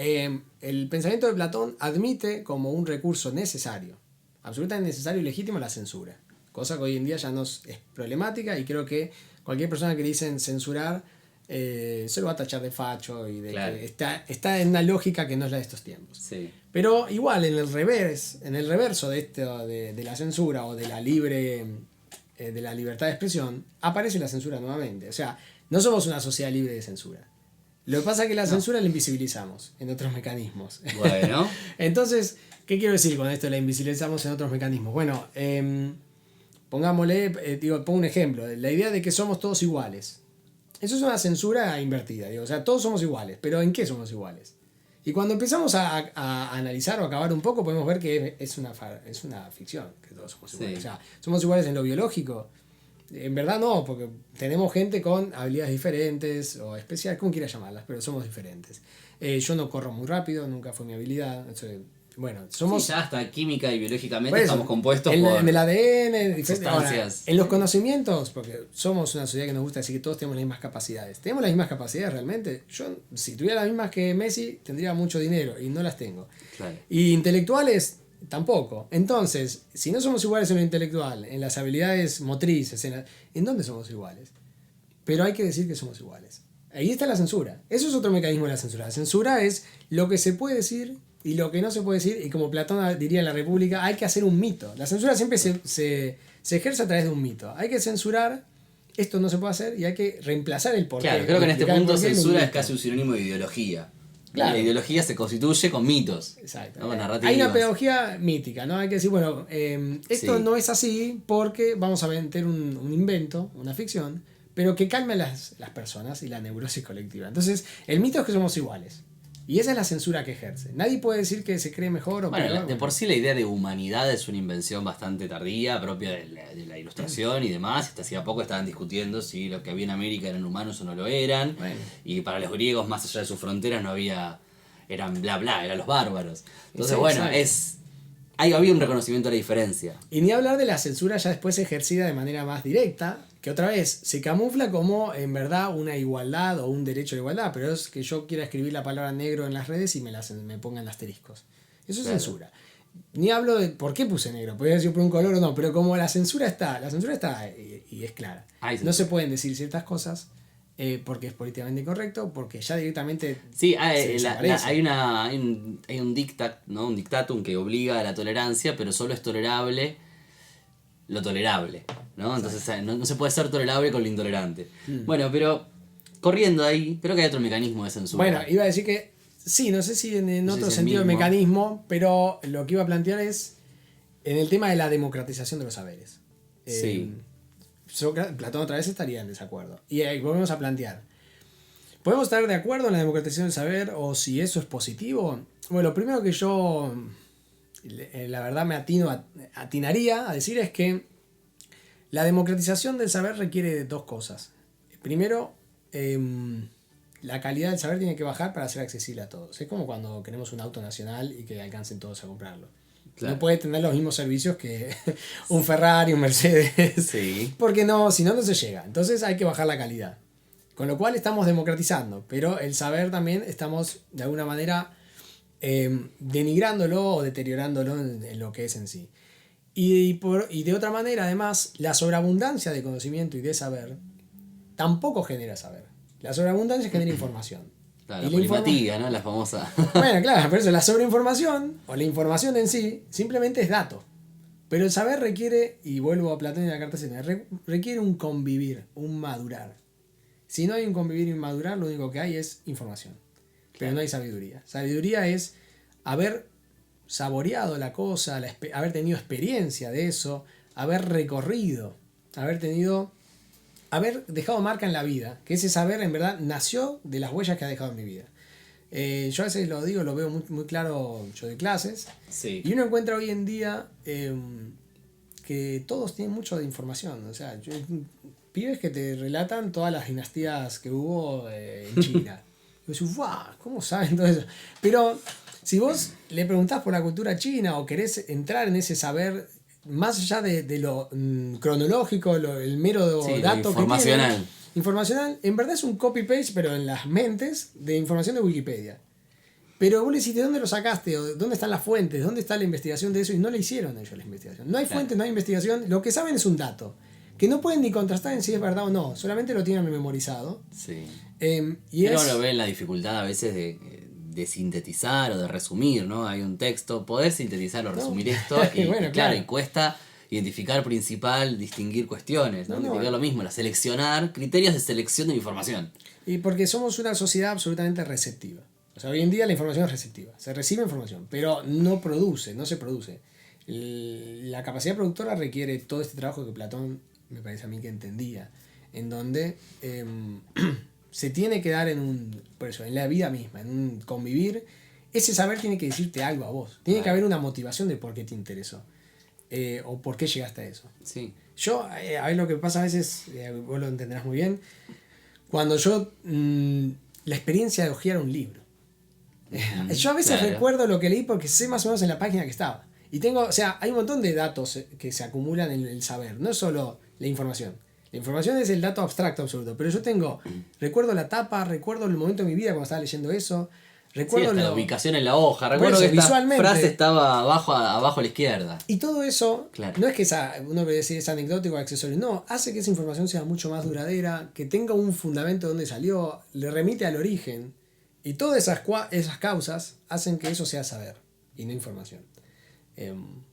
El pensamiento de Platón admite como un recurso necesario, absolutamente necesario y legítimo, la censura. Cosa que hoy en día ya no es problemática, y creo que cualquier persona que le dicen censurar se lo va a tachar de facho y de claro. que está en una lógica que no es la de estos tiempos. Sí. Pero igual en el reverso de esto de la censura o de la de la libertad de expresión, aparece la censura nuevamente. O sea, no somos una sociedad libre de censura. Lo que pasa es que la censura la invisibilizamos en otros mecanismos. Bueno. Entonces, ¿qué quiero decir con esto? La invisibilizamos en otros mecanismos. Bueno, pongámosle, pongo un ejemplo. La idea de que somos todos iguales. Eso es una censura invertida. O sea, todos somos iguales. ¿Pero en qué somos iguales? Y cuando empezamos a analizar o a acabar un poco, podemos ver que es una ficción, que todos somos iguales. Sí. O sea, ¿somos iguales en lo biológico? En verdad no, porque tenemos gente con habilidades diferentes o especiales, como quieras llamarlas, pero somos diferentes. Yo no corro muy rápido, nunca fue mi habilidad. Bueno, somos... Sí, ya hasta química y biológicamente estamos compuestos en por el ADN, sustancias. Ahora, en los conocimientos, porque somos una sociedad que nos gusta decir que todos tenemos las mismas capacidades. ¿Tenemos las mismas capacidades realmente? Yo, si tuviera las mismas que Messi, tendría mucho dinero y no las tengo. Claro. Y intelectuales, tampoco. Entonces, si no somos iguales en lo intelectual, en las habilidades motrices, ¿en dónde somos iguales? Pero hay que decir que somos iguales. Ahí está la censura. Eso es otro mecanismo de la censura. La censura es lo que se puede decir y lo que no se puede decir, y como Platón diría en la República, hay que hacer un mito. La censura siempre se ejerce a través de un mito. Hay que censurar, esto no se puede hacer, y hay que reemplazar el porqué. Claro, creo que en este punto censura es mito. casi un sinónimo de ideología. Claro. La ideología se constituye con mitos. Exacto. ¿No? Con Hay narrativas. una pedagogía mítica, ¿no? Hay que decir, bueno, esto no es así porque vamos a meter un invento, una ficción, pero que calme a las personas y la neurosis colectiva. Entonces, el mito es que somos iguales. Y esa es la censura que ejerce. Nadie puede decir que se cree mejor o bueno, peor. de por sí la idea de humanidad es una invención bastante tardía, propia de la ilustración y demás. Hasta hacía poco estaban discutiendo si lo que había en América eran humanos o no lo eran. Bueno. Y para los griegos, más allá de sus fronteras, no había... Eran bla bla, eran los bárbaros. Entonces, Sí, bueno, exacto. había un reconocimiento de la diferencia. Y ni hablar de la censura ya después ejercida de manera más directa, que otra vez se camufla como en verdad una igualdad o un derecho a la igualdad, pero es que yo quiera escribir la palabra negro en las redes y me pongan asteriscos. Eso es censura. Ni hablo de por qué puse negro, podría decir por un color o no, pero como la censura está y es clara. No se pueden decir ciertas cosas porque es políticamente incorrecto, porque ya directamente sí, hay un dictat, ¿no? Un dictatum que obliga a la tolerancia, pero solo es tolerable lo tolerable, ¿no? Entonces no se puede ser tolerable con lo intolerante. Bueno, pero corriendo ahí, creo que hay otro mecanismo de censura. Bueno, iba a decir que sí, no sé si en otro sentido el mecanismo, pero lo que iba a plantear es en el tema de la democratización de los saberes. Sí. Platón otra vez estaría en desacuerdo. Y ahí volvemos a plantear. ¿Podemos estar de acuerdo en la democratización del saber o si eso es positivo? Bueno, lo primero que yo, la verdad, atinaría a decir es que la democratización del saber requiere de dos cosas. Primero, la calidad del saber tiene que bajar para ser accesible a todos. Es como cuando queremos un auto nacional y que alcancen todos a comprarlo. Claro. No puede tener los mismos servicios que un Ferrari, un Mercedes. Sí. Porque si no se llega. Entonces hay que bajar la calidad. Con lo cual estamos democratizando. Pero el saber también estamos de alguna manera denigrándolo o deteriorándolo en lo que es en sí. Y de otra manera, además, la sobreabundancia de conocimiento y de saber tampoco genera saber. La sobreabundancia genera información. Claro, la polimatía, ¿no? La famosa. Bueno, claro, por eso la sobreinformación, o la información en sí, simplemente es dato. Pero el saber requiere, y vuelvo a Platón y a la Cartesiana, requiere un convivir, un madurar. Si no hay un convivir y un madurar, lo único que hay es información. Pero no hay sabiduría. Sabiduría es haber saboreado la cosa, haber tenido experiencia de eso, haber recorrido, haber dejado marca en la vida, que ese saber en verdad nació de las huellas que ha dejado en mi vida. Yo a veces lo digo, lo veo muy, muy claro, yo de clases, sí. Y uno encuentra hoy en día que todos tienen mucho de información, o sea, pibes que te relatan todas las dinastías que hubo en China. Y vos decís, ¡wow! ¿Cómo saben todo eso? Pero si vos le preguntás por la cultura china o querés entrar en ese saber más allá de lo cronológico, el mero dato informacional. Que tiene, informacional, en verdad es un copy-paste, pero en las mentes de información de Wikipedia. Pero vos le decís, ¿de dónde lo sacaste? ¿O dónde están las fuentes? ¿Dónde está la investigación de eso? Y no le hicieron ellos la investigación. No hay fuentes, no hay investigación. Lo que saben es un dato. Que no pueden ni contrastar en si es verdad o no. Solamente lo tienen memorizado. Sí. Y pero lo ven la dificultad a veces de sintetizar o de resumir, ¿no? Hay un texto, poder sintetizar o resumir esto y, bueno, claro, y cuesta identificar principal, distinguir cuestiones, ¿no? Identificar lo mismo, seleccionar, criterios de selección de información. Y porque somos una sociedad absolutamente receptiva. O sea, hoy en día la información es receptiva, se recibe información, pero no se produce. La capacidad productora requiere todo este trabajo que Platón, me parece a mí que entendía, en donde se tiene que dar en la vida misma, en un convivir. Ese saber tiene que decirte algo a vos. Tiene que haber una motivación de por qué te interesó. O por qué llegaste a eso. Sí. Yo, a ver lo que pasa a veces, vos lo entenderás muy bien, cuando yo, la experiencia de hojear un libro. Yo a veces recuerdo lo que leí porque sé más o menos en la página que estaba. Y hay un montón de datos que se acumulan en el saber, no es solo la información. La información es el dato abstracto absoluto, pero yo recuerdo la tapa, recuerdo el momento de mi vida cuando estaba leyendo eso, recuerdo la ubicación en la hoja, recuerdo que esta frase estaba abajo a la izquierda. Y todo eso, no es que uno puede decir es anecdótico o accesorio, no, hace que esa información sea mucho más duradera, que tenga un fundamento de dónde salió, le remite al origen, y todas esas causas hacen que eso sea saber, y no información.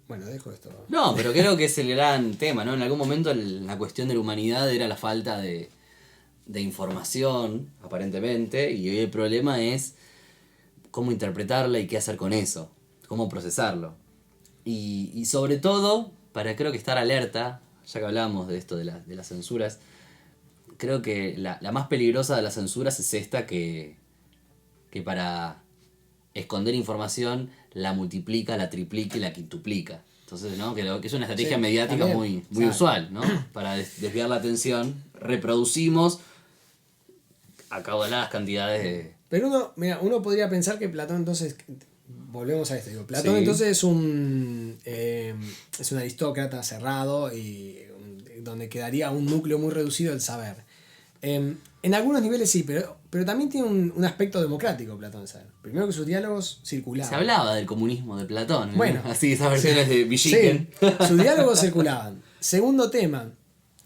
Bueno, dejo esto. No, pero creo que es el gran tema, ¿no? En algún momento la cuestión de la humanidad era la falta de información, aparentemente, y hoy el problema es cómo interpretarla y qué hacer con eso, cómo procesarlo. Y sobre todo, para creo que estar alerta, ya que hablamos de esto de las censuras, creo que la más peligrosa de las censuras es esta que para esconder información la multiplica, la triplica y la quintuplica. Entonces, ¿no? Que es una estrategia mediática muy usual, ¿no? Para desviar la atención, reproducimos acaudaladas cantidades de... Pero uno podría pensar que Platón entonces volvemos a esto. Digo, Platón entonces es un aristócrata cerrado y donde quedaría un núcleo muy reducido del saber. En algunos niveles sí, pero también tiene un aspecto democrático Platón. ¿Sabe? Primero que sus diálogos circulaban. Se hablaba del comunismo de Platón. Bueno, así esas versiones de Villiquen. Sí, sus diálogos circulaban. Segundo tema,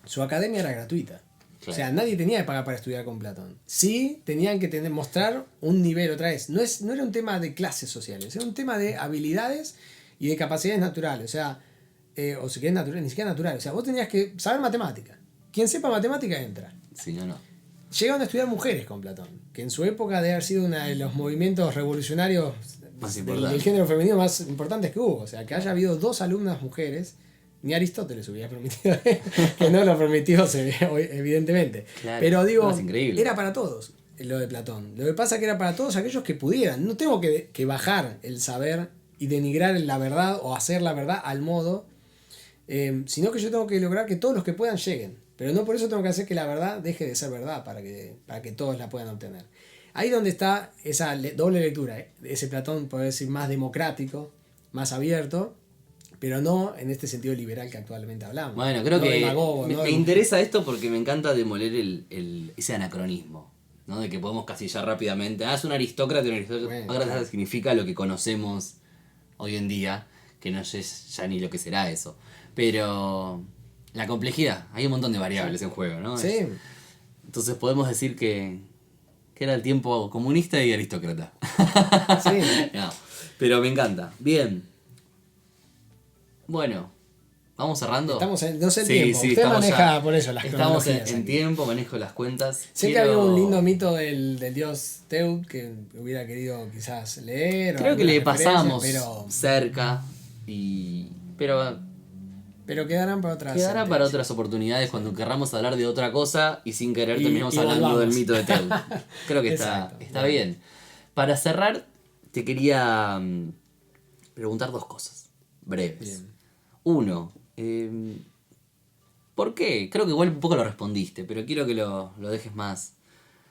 su academia era gratuita. Claro. O sea, nadie tenía que pagar para estudiar con Platón. Sí, tenían que mostrar un nivel otra vez. No era un tema de clases sociales, era un tema de habilidades y de capacidades naturales. O sea, o si querés naturales, ni siquiera naturales. O sea, vos tenías que saber matemática. Quien sepa matemática entra. Sí, no. Llegaron a estudiar mujeres con Platón, que en su época debe haber sido uno de los movimientos revolucionarios del género femenino más importantes que hubo. O sea, que haya habido 2 alumnas mujeres, ni Aristóteles hubiera permitido, que no lo permitió evidentemente. Claro, pero digo, era para todos lo de Platón. Lo que pasa es que era para todos aquellos que pudieran. No tengo que bajar el saber y denigrar la verdad o hacer la verdad al modo, sino que yo tengo que lograr que todos los que puedan lleguen. Pero no por eso tengo que hacer que la verdad deje de ser verdad para que todos la puedan obtener. Ahí donde está esa doble lectura, ese Platón, puede decir, más democrático, más abierto, pero no en este sentido liberal que actualmente hablamos. Bueno, creo no que demagogo, me interesa esto porque me encanta demoler ese anacronismo, ¿no? De que podemos casillar rápidamente. Es un aristócrata y un aristócrata significa lo que conocemos hoy en día, que no sé ya ni lo que será eso. Pero la complejidad, hay un montón de variables en juego, ¿no? Sí. Entonces podemos decir que era el tiempo comunista y aristócrata. Sí. No, pero me encanta. Bien. Bueno, ¿vamos cerrando? Estamos en, no sé el tiempo. Usted maneja por eso las Estamos en tiempo, manejo las cuentas. Sé que había un lindo mito del dios Teud que hubiera querido quizás leer. Creo que le pasamos pero cerca, pero quedarán para otras oportunidades cuando querramos hablar de otra cosa y sin querer terminamos hablando del mito de Teud. Creo que está bien. Para cerrar, te quería preguntar 2 cosas breves. Bien. 1, ¿por qué? Creo que igual un poco lo respondiste, pero quiero que lo dejes más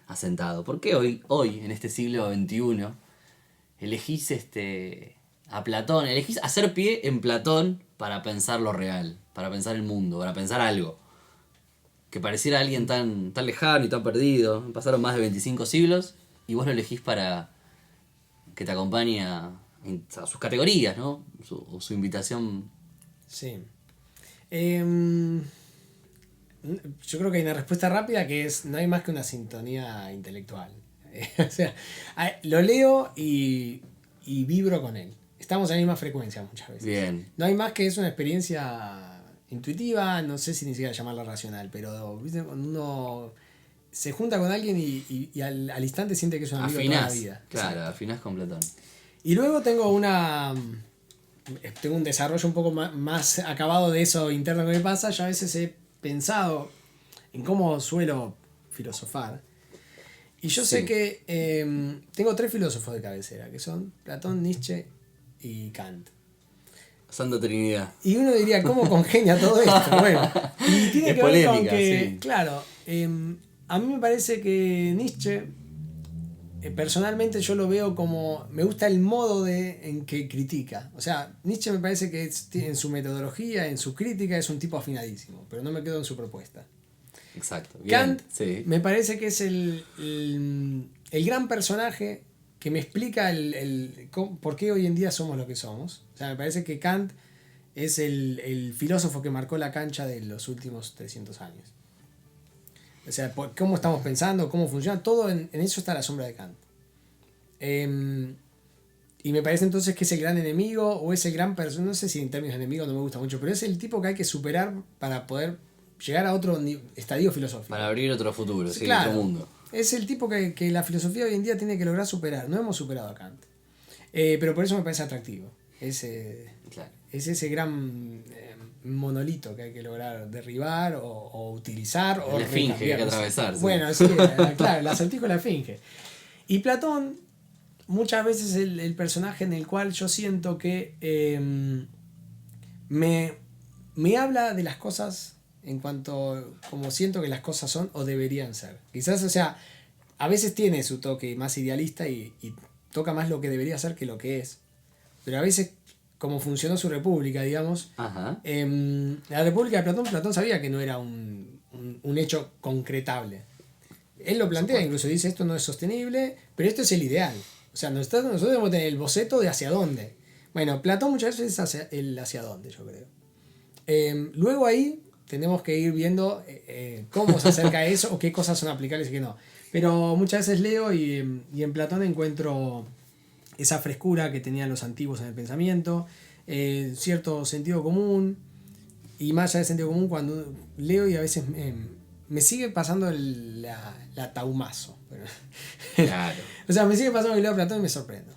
asentado. ¿Por qué hoy en este siglo XXI, elegís a Platón, elegís hacer pie en Platón para pensar lo real, para pensar el mundo, para pensar algo? Que pareciera alguien tan lejano y tan perdido. Pasaron más de 25 siglos y vos lo elegís para que te acompañe a sus categorías, ¿no? Su invitación. Sí. Yo creo que hay una respuesta rápida que es: no hay más que una sintonía intelectual. O sea, lo leo y vibro con él. Estamos en la misma frecuencia muchas veces. Bien. No hay más que es una experiencia intuitiva, no sé si ni siquiera llamarla racional, pero ¿viste? Cuando uno se junta con alguien y al instante siente que es un amigo de toda la vida. Claro, Exacto. afinás con Platón. Y luego tengo un desarrollo un poco más acabado de eso interno que me pasa. Yo a veces he pensado en cómo suelo filosofar. Y yo sé que tengo 3 filósofos de cabecera, que son Platón, Nietzsche y Kant. Santa Trinidad. Y uno diría, ¿cómo congenia todo esto? Bueno, y tiene es que polémica, ver con que, sí. claro, a mí me parece que Nietzsche, personalmente yo lo veo como, me gusta el modo en que critica. O sea, Nietzsche me parece que en su metodología, en su crítica, es un tipo afinadísimo, pero no me quedo en su propuesta. Exacto. Bien, Kant sí. me parece que es el gran personaje que me explica por qué hoy en día somos lo que somos. O sea, me parece que Kant es el filósofo que marcó la cancha de los últimos 300 años. O sea, cómo estamos pensando, cómo funciona, todo en eso está la sombra de Kant. Y me parece entonces que es el gran enemigo o es el gran personaje, no sé si en términos de enemigo no me gusta mucho, pero es el tipo que hay que superar para poder llegar a otro estadio filosófico. Para abrir otro futuro, sí, claro, otro mundo. Es el tipo que la filosofía hoy en día tiene que lograr superar. No hemos superado a Kant. Pero por eso me parece atractivo. Claro. Es ese gran monolito que hay que lograr derribar o utilizar. La esfinge que hay que atravesar. Bueno, sí, claro, el acertijo de la esfinge. Y Platón, muchas veces el personaje en el cual yo siento que me habla de las cosas en cuanto como siento que las cosas son o deberían ser. Quizás, o sea, a veces tiene su toque más idealista y toca más lo que debería ser que lo que es. pero a veces, como funcionó su república, digamos, Ajá. la república de Platón, Platón sabía que no era un hecho concretable. Él lo plantea, incluso dice, esto no es sostenible, pero esto es el ideal. O sea, nosotros debemos tener el boceto de hacia dónde. Bueno, Platón muchas veces es el hacia dónde, yo creo. Luego ahí tenemos que ir viendo cómo se acerca a eso o qué cosas son aplicables y qué no. Pero muchas veces leo y en Platón encuentro esa frescura que tenían los antiguos en el pensamiento, cierto sentido común, y más allá del sentido común, cuando leo y a veces me sigue pasando la taumazo. Claro. O sea, me sigue pasando que leo Platón y me sorprendo.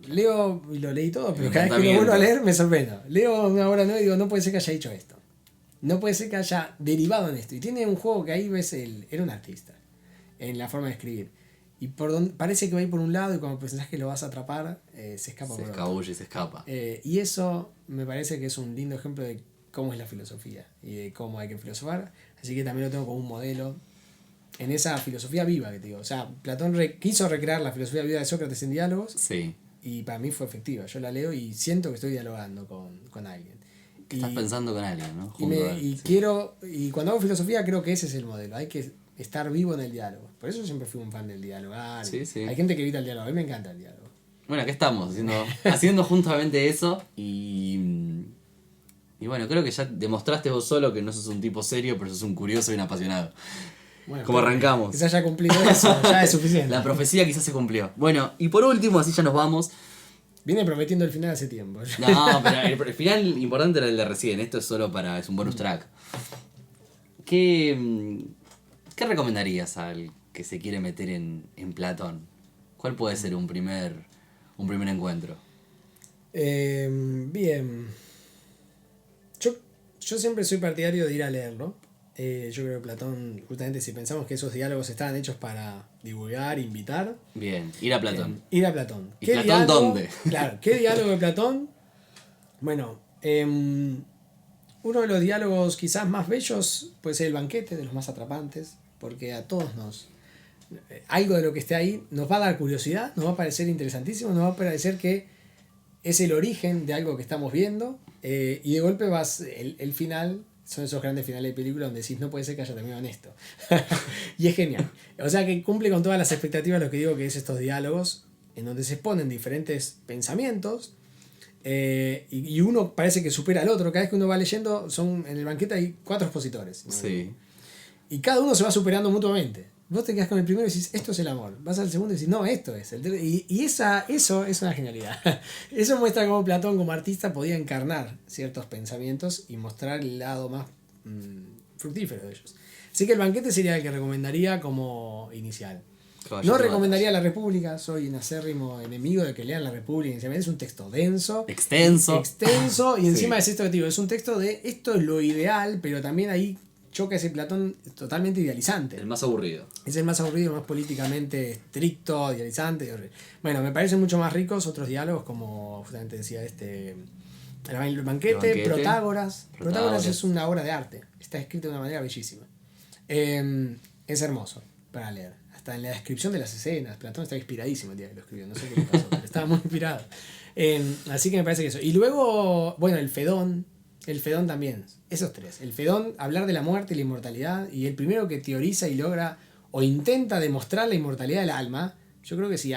Leo, y lo leí todo, pero cada vez que lo vuelvo a leer me sorprendo. Leo una obra nueva y digo, no puede ser que haya hecho esto. No puede ser que haya derivado en esto. Y tiene un juego que ahí ves, era un artista en la forma de escribir. Y por donde, parece que va a ir por un lado y cuando pensás que lo vas a atrapar, se escapa por otro. Se escabulle y se escapa. Y eso me parece que es un lindo ejemplo de cómo es la filosofía y de cómo hay que filosofar. Así que también lo tengo como un modelo en esa filosofía viva que te digo. O sea, Platón quiso recrear la filosofía viva de Sócrates en diálogos. Sí. Y para mí fue efectiva. Yo la leo y siento que estoy dialogando con alguien. Estás pensando con alguien, ¿no? Y cuando hago filosofía creo que ese es el modelo. Hay que estar vivo en el diálogo. Por eso siempre fui un fan del dialogar. Sí, sí. Hay gente que evita el diálogo. A mí me encanta el diálogo. Bueno, acá estamos, haciendo justamente eso y bueno, creo que ya demostraste vos solo que no sos un tipo serio, pero sos un curioso y un apasionado. Bueno, como arrancamos. Que se haya cumplido eso, ya es suficiente. La profecía quizás se cumplió. Bueno, y por último, así ya nos vamos. Viene prometiendo el final hace tiempo. No, pero el final importante era el de recién. Esto es solo es un bonus track. ¿Qué recomendarías al que se quiere meter en Platón? ¿Cuál puede ser un primer encuentro? Bien. Yo siempre soy partidario de ir a leerlo. Yo creo que Platón, justamente si pensamos que esos diálogos estaban hechos para divulgar, invitar. Bien, ir a Platón. Ir a Platón. ¿Y Platón dónde? Claro, ¿qué diálogo de Platón? Bueno, uno de los diálogos quizás más bellos puede ser el banquete, de los más atrapantes, porque a todos algo de lo que esté ahí nos va a dar curiosidad, nos va a parecer interesantísimo, nos va a parecer que es el origen de algo que estamos viendo, y de golpe el final. Son esos grandes finales de película donde decís, no puede ser que haya terminado en esto. Y es genial. O sea que cumple con todas las expectativas lo que digo que es estos diálogos, en donde se exponen diferentes pensamientos, y uno parece que supera al otro. Cada vez que uno va leyendo, en el banquete hay 4 expositores, ¿no? Sí. Y cada uno se va superando mutuamente. Vos te quedás con el primero y decís, esto es el amor. Vas al segundo y decís, no, esto es. Eso es una genialidad. Eso muestra cómo Platón, como artista, podía encarnar ciertos pensamientos y mostrar el lado más fructífero de ellos. Así que el banquete sería el que recomendaría como inicial. No recomendaría La República, soy un acérrimo enemigo de que lean La República inicialmente. Es un texto denso, extenso, y encima es esto que te digo, es un texto de esto es lo ideal, pero también ahí choca ese Platón totalmente idealizante. El más aburrido. Es el más aburrido, más políticamente estricto, idealizante. Bueno, me parecen mucho más ricos otros diálogos, como justamente decía el banquete, Protágoras. Protágoras es una obra de arte, está escrita de una manera bellísima. Es hermoso para leer. Hasta en la descripción de las escenas, Platón está inspiradísimo el día que lo escribió, no sé qué le pasó, pero estaba muy inspirado. Así que me parece que eso. Y luego, bueno, el Fedón también, esos 3. El Fedón, hablar de la muerte y la inmortalidad, y el primero que teoriza y logra o intenta demostrar la inmortalidad del alma. Yo creo que si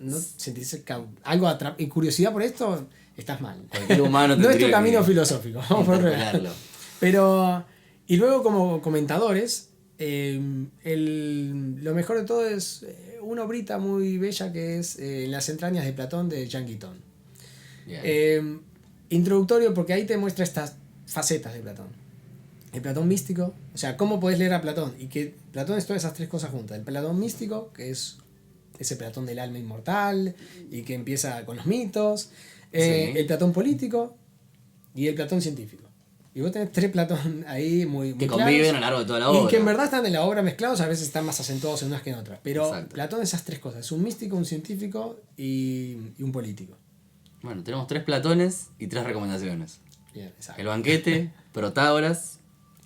no sentís algo en curiosidad por esto, estás mal. Cualquier humano no es tu camino filosófico, vamos por verlo. Pero, y luego como comentadores, lo mejor de todo es una obrita muy bella que es Las entrañas de Platón de Jean Guiton. Introductorio porque ahí te muestra estas facetas de Platón. El Platón místico, o sea, cómo podés leer a Platón y que Platón es todas esas 3 cosas juntas. El Platón místico, que es ese Platón del alma inmortal y que empieza con los mitos. El Platón político y el Platón científico. Y vos tenés 3 Platón ahí muy que conviven a lo largo de toda la obra. Y que en verdad están en la obra mezclados, a veces están más acentuados en unas que en otras. Pero exacto. Platón esas 3 cosas, es un místico, un científico y un político. Bueno, tenemos 3 Platones y 3 recomendaciones. Bien, exacto. El banquete, Protágoras.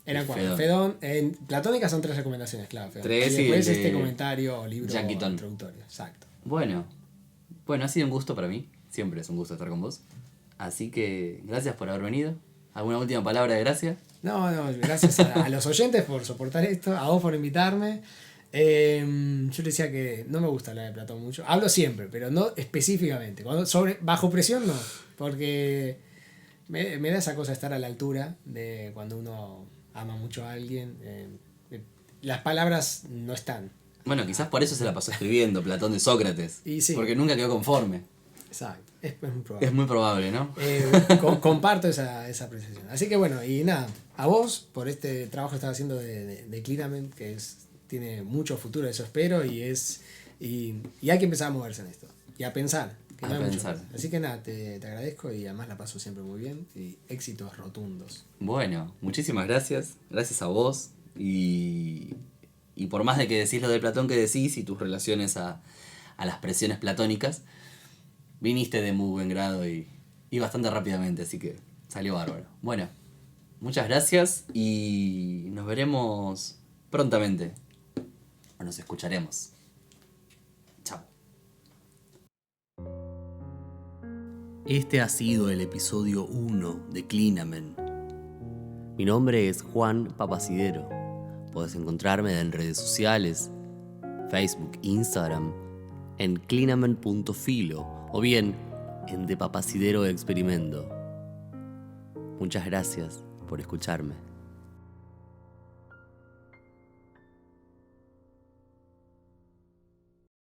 Eran 4. Fedón. En Platónica son 3 recomendaciones, claro. Fedón. 3 y después este comentario o libro introductorio. Exacto. Bueno, ha sido un gusto para mí. Siempre es un gusto estar con vos. Así que gracias por haber venido. ¿Alguna última palabra de gracia? No, gracias a los oyentes por soportar esto, a vos por invitarme. Yo le decía que no me gusta hablar de Platón mucho. Hablo siempre, pero no específicamente. Bajo presión no, porque me da esa cosa de estar a la altura de cuando uno ama mucho a alguien. Las palabras no están. Bueno, quizás por eso se la pasó escribiendo Platón de Sócrates. Y sí. Porque nunca quedó conforme. Exacto, es muy probable. Es muy probable, ¿no? Comparto esa apreciación. Así que bueno, y nada, a vos por este trabajo que estás haciendo de Clinamen, que tiene mucho futuro, eso espero, y hay que empezar a moverse en esto. Y a pensar. Que no hay mucho. Así que nada, te agradezco y además la paso siempre muy bien. Y éxitos rotundos. Bueno, muchísimas gracias. Gracias a vos. Y por más de que decís lo de Platón que decís y tus relaciones a las presiones platónicas, viniste de muy buen grado y bastante rápidamente, así que salió bárbaro. Bueno, muchas gracias y nos veremos prontamente. O nos escucharemos. Chao. Este ha sido el episodio 1 de Clinamen. Mi nombre es Juan Papacidero. Podés encontrarme en redes sociales, Facebook, Instagram, en clinamen.filo o bien en De Papacidero Experimento. Muchas gracias por escucharme.